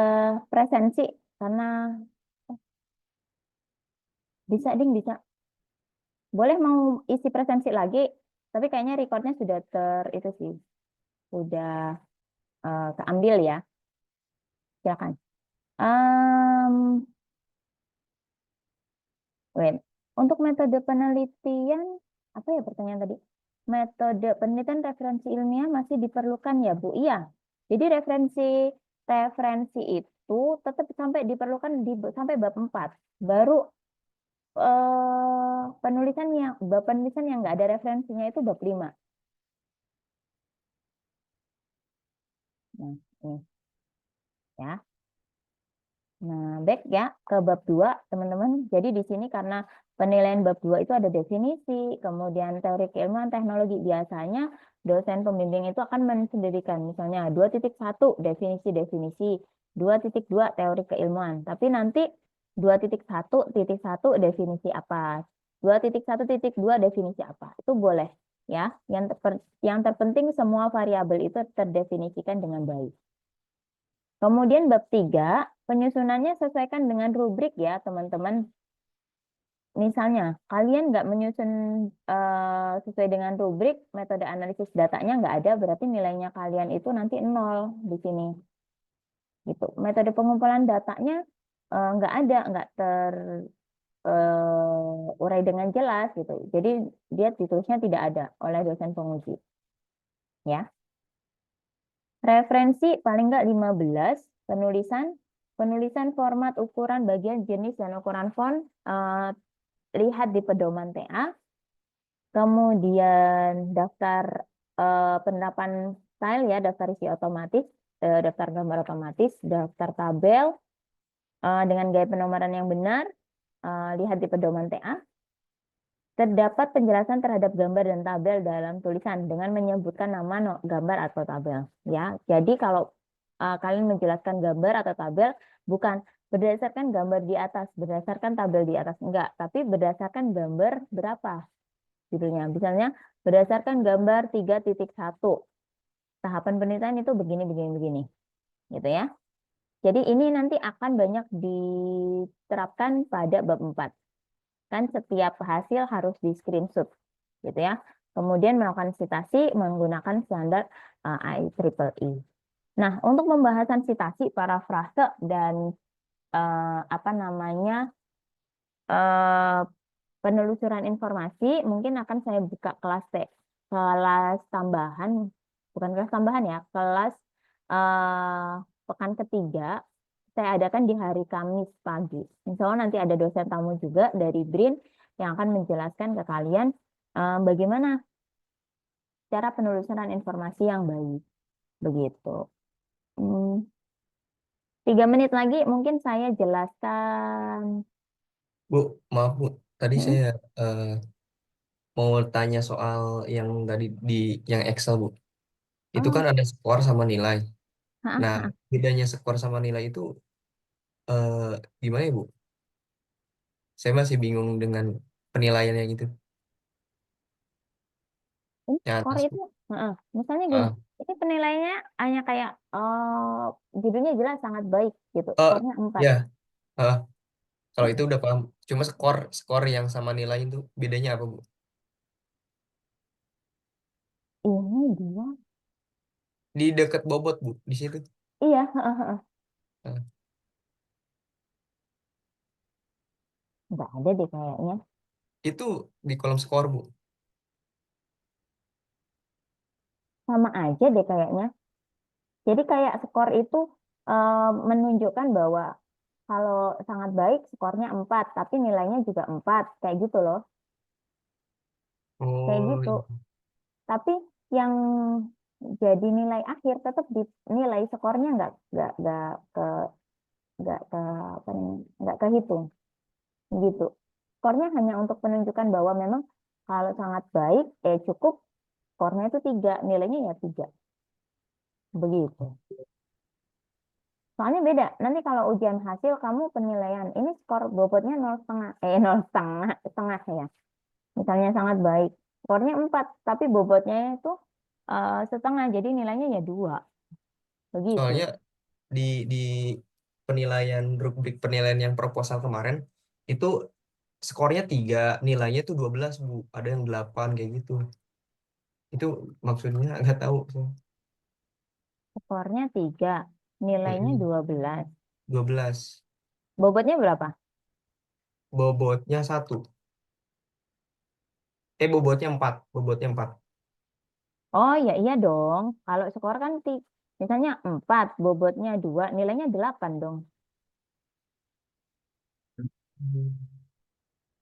S1: presensi, karena bisa, Ding, bisa. Boleh mau isi presensi lagi, tapi kayaknya recordnya sudah itu sih. Sudah keambil ya. Silakan. Wait. Untuk metode penelitian, apa ya pertanyaan tadi? Metode penelitian referensi ilmiah masih diperlukan ya, Bu? Iya. Jadi referensi itu tetap sampai diperlukan sampai bab 4. Baru bab penulisan yang nggak ada referensinya itu bab 5. Nah, ini. Ya. Nah, back ya ke bab 2, teman-teman. Jadi di sini karena penilaian bab 2 itu ada definisi, kemudian teori keilmuan teknologi. Biasanya dosen pembimbing itu akan mensendirikan. Misalnya 2.1 definisi-definisi, 2.2 teori keilmuan. Tapi nanti 2.1.1 definisi apa, 2.1.2 definisi apa. Itu boleh ya. Yang terpenting semua variabel itu terdefinisikan dengan baik. Kemudian bab 3, penyusunannya sesuaikan dengan rubrik ya teman-teman. Misalnya, kalian nggak menyusun sesuai dengan rubrik, metode analisis datanya nggak ada, berarti nilainya kalian itu nanti 0 di sini. Gitu. Metode pengumpulan datanya nggak ada, nggak terurai dengan jelas gitu. Jadi dia ditulisnya tidak ada oleh dosen penguji. Ya. Referensi paling nggak 15, penulisan format, ukuran, bagian, jenis, dan ukuran font, lihat di pedoman TA. Kemudian daftar penerapan style ya, daftar isi otomatis, daftar gambar otomatis, daftar tabel dengan gaya penomoran yang benar, lihat di pedoman TA. Terdapat penjelasan terhadap gambar dan tabel dalam tulisan dengan menyebutkan nama gambar atau tabel. Ya, jadi kalau kalian menjelaskan gambar atau tabel, bukan berdasarkan gambar di atas, berdasarkan tabel di atas, enggak, tapi berdasarkan gambar berapa judulnya. Misalnya berdasarkan gambar 3.1, tahapan penelitian itu begini, begini, begini, gitu ya. Jadi ini nanti akan banyak diterapkan pada bab 4. Kan setiap hasil harus di screenshot gitu ya. Kemudian melakukan citasi menggunakan standar IEEE. Nah, untuk pembahasan citasi, parafrase dan penelusuran informasi, mungkin akan saya buka kelas tambahan, bukan kelas tambahan ya, kelas pekan ketiga. Saya adakan di hari Kamis pagi. Insya Allah nanti ada dosen tamu juga dari BRIN yang akan menjelaskan ke kalian bagaimana cara penelusuran informasi yang baik. Begitu. 3 menit lagi mungkin saya jelaskan.
S15: Bu, maaf Bu, tadi saya mau tanya soal yang tadi di yang Excel Bu. Itu kan ada skor sama nilai. Nah, bedanya skor sama nilai itu gimana ya Bu? Saya masih bingung dengan penilaiannya gitu. Yang
S1: Skor
S15: atas Bu.
S1: itu, misalnya gini, ini penilaiannya hanya kayak judulnya jelas sangat baik gitu, skornya 4.
S15: Ya, kalau itu udah paham. Cuma skor yang sama nilai itu bedanya apa Bu?
S1: Ini dia.
S15: Di dekat bobot Bu, di situ.
S1: Iya.
S15: Nah,
S1: Nggak ada deh kayaknya.
S15: itu di kolom skor Bu.
S1: Sama aja deh kayaknya. Jadi kayak skor itu menunjukkan bahwa kalau sangat baik skornya 4, tapi nilainya juga 4. Kayak gitu loh. Kayak
S15: Oh,
S1: gitu.
S15: iya.
S1: Tapi yang jadi nilai akhir tetap di nilai skornya nggak kehitung gitu. Skornya hanya untuk menunjukkan bahwa memang kalau sangat baik cukup skornya itu 3, nilainya ya 3. Begitu. Soalnya beda. Nanti kalau ujian hasil kamu penilaian ini skor bobotnya 0,5 ya. Misalnya sangat baik. Skornya 4, tapi bobotnya itu setengah, jadi nilainya ya 2. Begitu.
S15: Soalnya di penilaian rubrik penilaian yang proposal kemarin itu skornya 3, nilainya tuh 12 Bu. Ada yang 8 kayak gitu. Itu maksudnya nggak tahu.
S1: Skornya 3, nilainya 12.
S15: 12.
S1: Bobotnya berapa?
S15: Bobotnya 1. Bobotnya 4. Bobotnya 4.
S1: Oh ya iya dong. Kalau skor kan misalnya 4, bobotnya 2, nilainya 8 dong.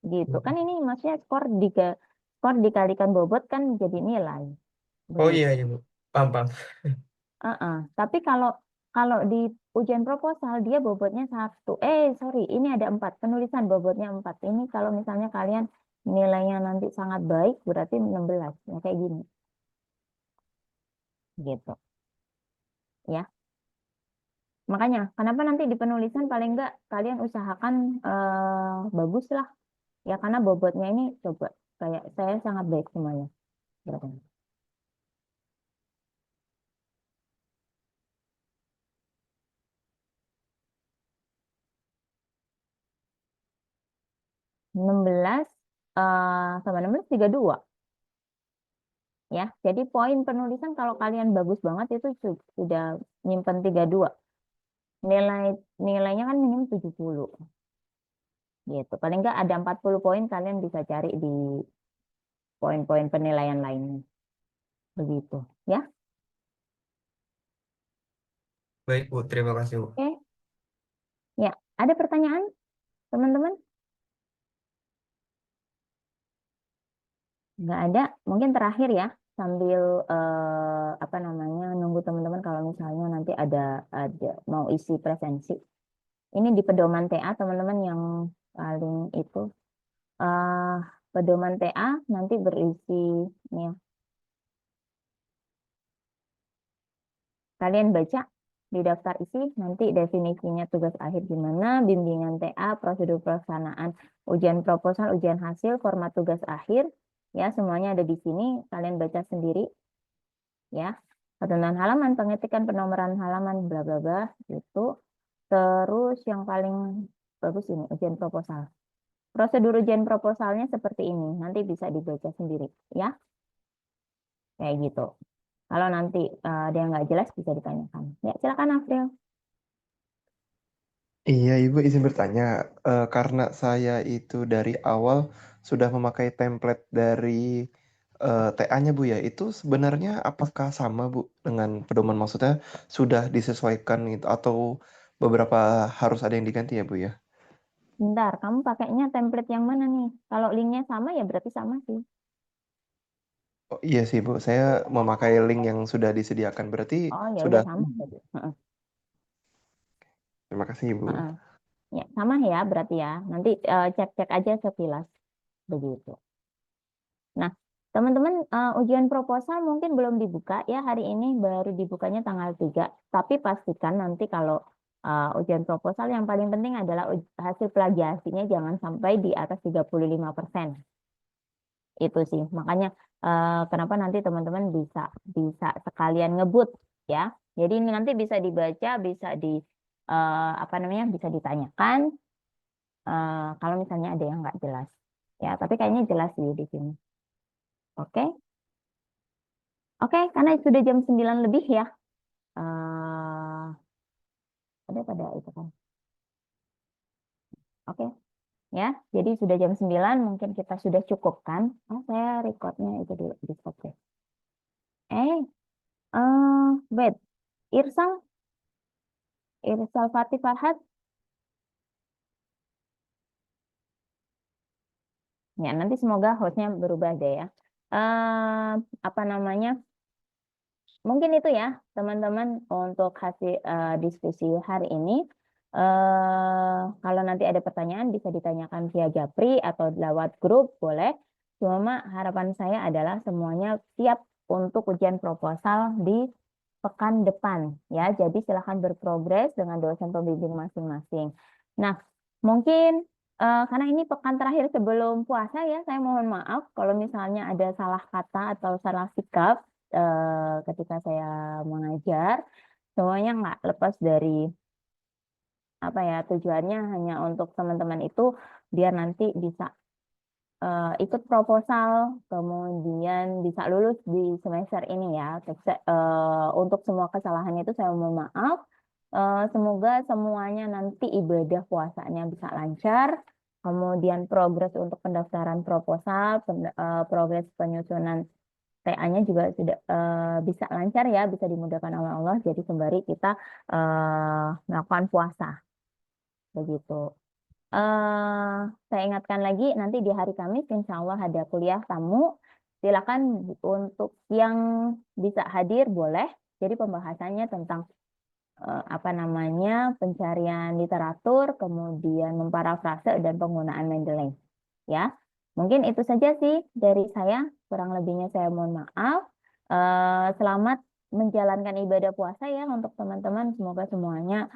S1: Gitu. Kan ini maksudnya skor dikalikan bobot kan jadi nilai.
S15: Oh
S1: Begitu.
S15: iya, iya Bu. Paham, paham.
S1: Tapi kalau kalau di ujian proposal dia bobotnya 1. Ini ada 4. Penulisan bobotnya 4. Ini kalau misalnya kalian nilainya nanti sangat baik, berarti 16. Ya, kayak gini. Gitu. Ya. Makanya, kenapa nanti di penulisan paling enggak kalian usahakan bagus lah. Ya, karena bobotnya ini coba kayak saya sangat baik semuanya. Berapa? 16 sama 16 32. Ya, jadi poin penulisan kalau kalian bagus banget itu sudah nyimpen 32. Nilainya kan minimum 70. Gitu. Paling enggak ada 40 poin kalian bisa cari di poin-poin penilaian lainnya. Begitu, ya.
S15: Baik, Bu. Terima kasih, Bu.
S1: Oke. Ya, ada pertanyaan, teman-teman? Nggak ada. Mungkin terakhir ya, sambil apa namanya nunggu teman-teman kalau misalnya nanti ada mau isi presensi. Ini di pedoman TA teman-teman yang paling itu pedoman TA nanti berisi ini ya. Kalian baca di daftar isi nanti definisinya tugas akhir gimana, bimbingan TA, prosedur pelaksanaan ujian proposal, ujian hasil, format tugas akhir, ya semuanya ada di sini. Kalian baca sendiri, ya. Ketentuan halaman, pengetikan, penomoran halaman, bla bla bla itu. Terus yang paling bagus ini ujian proposal. Prosedur ujian proposalnya seperti ini, nanti bisa dibaca sendiri, ya. Kayak gitu. Kalau nanti ada yang nggak jelas bisa ditanyakan. Ya, silakan April.
S14: Iya, Ibu izin bertanya, karena saya itu dari awal sudah memakai template dari TA-nya Bu ya, itu sebenarnya apakah sama Bu dengan pedoman, maksudnya sudah disesuaikan gitu atau beberapa harus ada yang diganti ya Bu ya?
S1: Bentar, kamu pakainya template yang mana nih? Kalau linknya sama ya berarti sama sih.
S14: Oh iya sih Bu, saya memakai link yang sudah disediakan, berarti
S1: Oh ya udah
S14: sudah.
S1: sama berarti.
S14: Terima kasih Ibu.
S1: Ya, sama ya berarti ya. Nanti cek-cek aja sekilas begitu. Nah, teman-teman ujian proposal mungkin belum dibuka ya hari ini, baru dibukanya tanggal 3. Tapi pastikan nanti kalau ujian proposal yang paling penting adalah hasil plagiasinya jangan sampai di atas 35%. Itu sih. Makanya kenapa nanti teman-teman bisa sekalian ngebut ya. Jadi ini nanti bisa dibaca, bisa di apa namanya, bisa ditanyakan kalau misalnya ada yang nggak jelas. Ya, tapi kayaknya jelas sih di sini. Oke. Oke, karena sudah jam 9 lebih ya. Ada pada itu kan. Oke. Ya, jadi sudah jam 9 mungkin kita sudah cukupkan. Saya recordnya itu dulu di stop deh. Wait. Irsal Fatih Farhad. Ya, nanti semoga hostnya berubah deh ya. Apa namanya? Mungkin itu ya, teman-teman, untuk hasil diskusi hari ini. Kalau nanti ada pertanyaan bisa ditanyakan via Japri atau lewat grup, boleh. Cuma harapan saya adalah semuanya siap untuk ujian proposal di pekan depan. Ya, jadi silahkan berprogres dengan dosen pembimbing masing-masing. Nah, mungkin karena ini pekan terakhir sebelum puasa ya, saya mohon maaf kalau misalnya ada salah kata atau salah sikap ketika saya mengajar. Semuanya nggak lepas dari apa ya, tujuannya hanya untuk teman-teman itu biar nanti bisa ikut proposal, kemudian bisa lulus di semester ini ya. Untuk semua kesalahan itu saya mohon maaf. Semoga semuanya nanti ibadah puasanya bisa lancar. Kemudian progres untuk pendaftaran proposal, progres penyusunan TA-nya juga sudah bisa lancar ya, bisa dimudahkan oleh Allah. Jadi sembari kita melakukan puasa, begitu. Saya ingatkan lagi nanti di hari Kamis insya Allah ada kuliah tamu. Silakan untuk yang bisa hadir boleh. Jadi pembahasannya tentang apa namanya, pencarian literatur, kemudian memparafrase dan penggunaan Mendeley. Ya, mungkin itu saja sih dari saya. Kurang lebihnya saya mohon maaf. Selamat menjalankan ibadah puasa ya untuk teman-teman. Semoga semuanya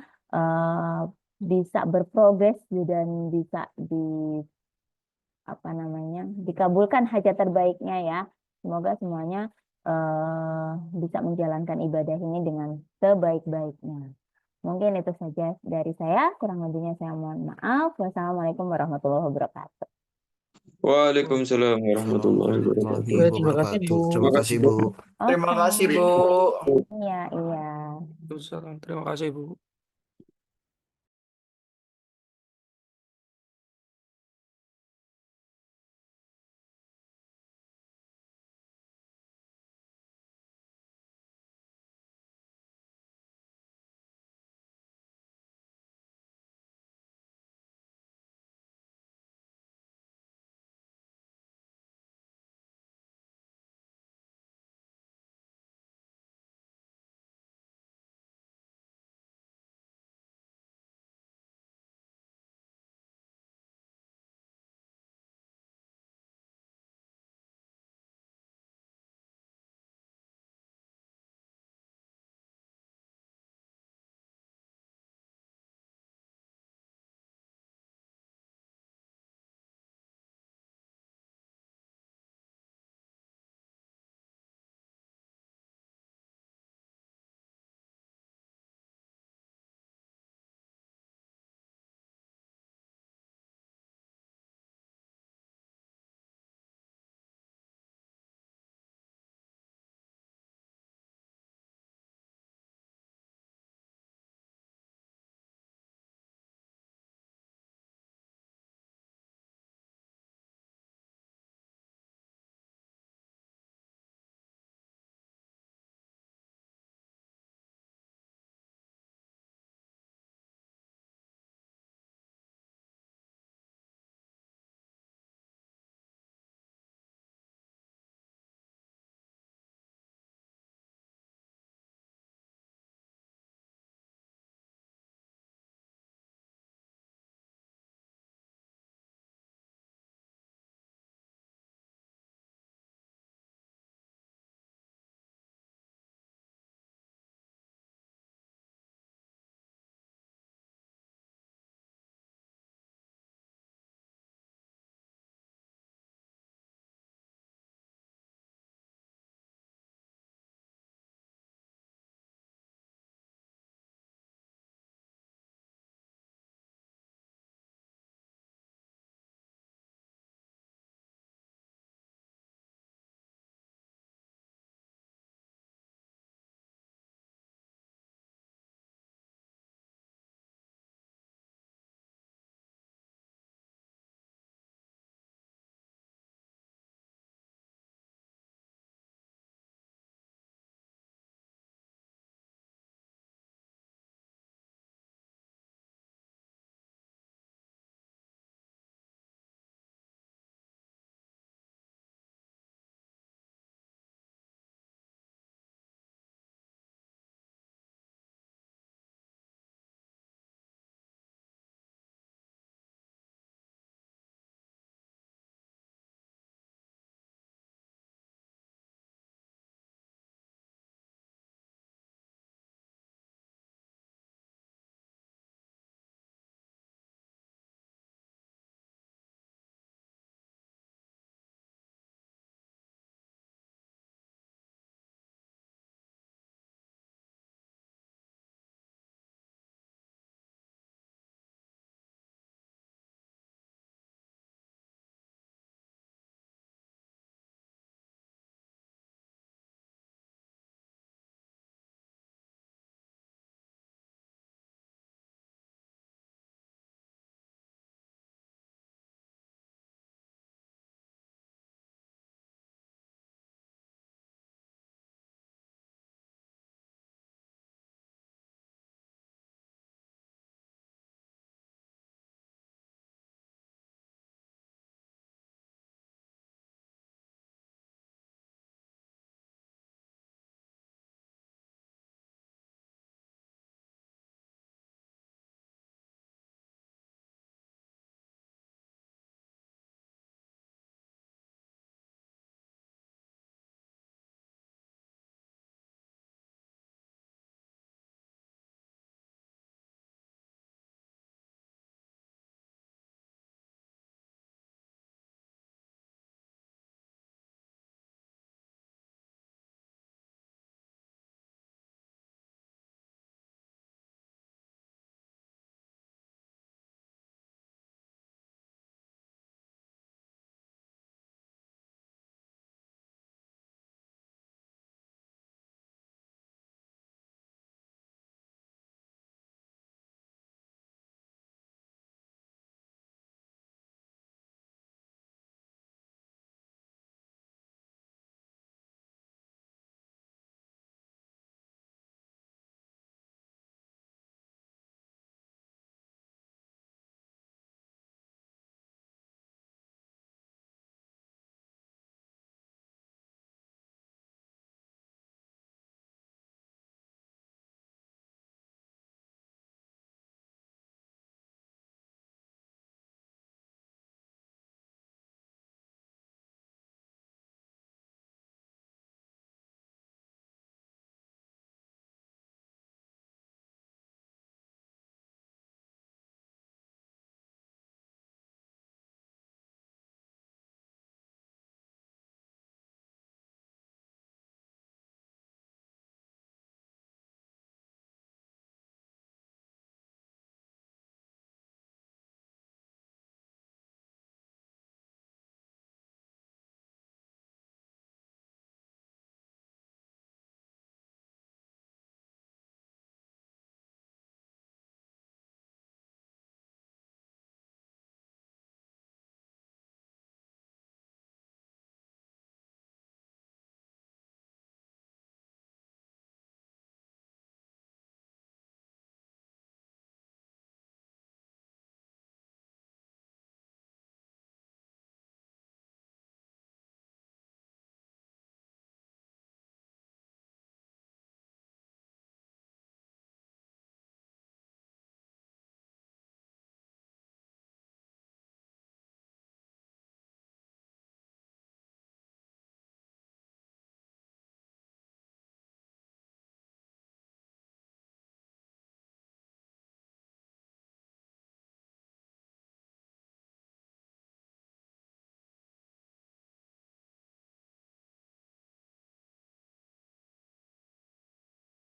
S1: bisa berprogres dan bisa apa namanya, dikabulkan hajat terbaiknya ya. Semoga semuanya bisa menjalankan ibadah ini dengan sebaik-baiknya. Mungkin itu saja dari saya. Kurang lebihnya saya mohon maaf. Wassalamualaikum warahmatullahi wabarakatuh.
S5: Waalaikumsalam warahmatullahi wabarakatuh.
S3: Ya, terima kasih Bu.
S16: Terima kasih, Bu.
S9: Terima kasih, Bu.
S1: Iya, iya.
S3: Terima kasih Bu.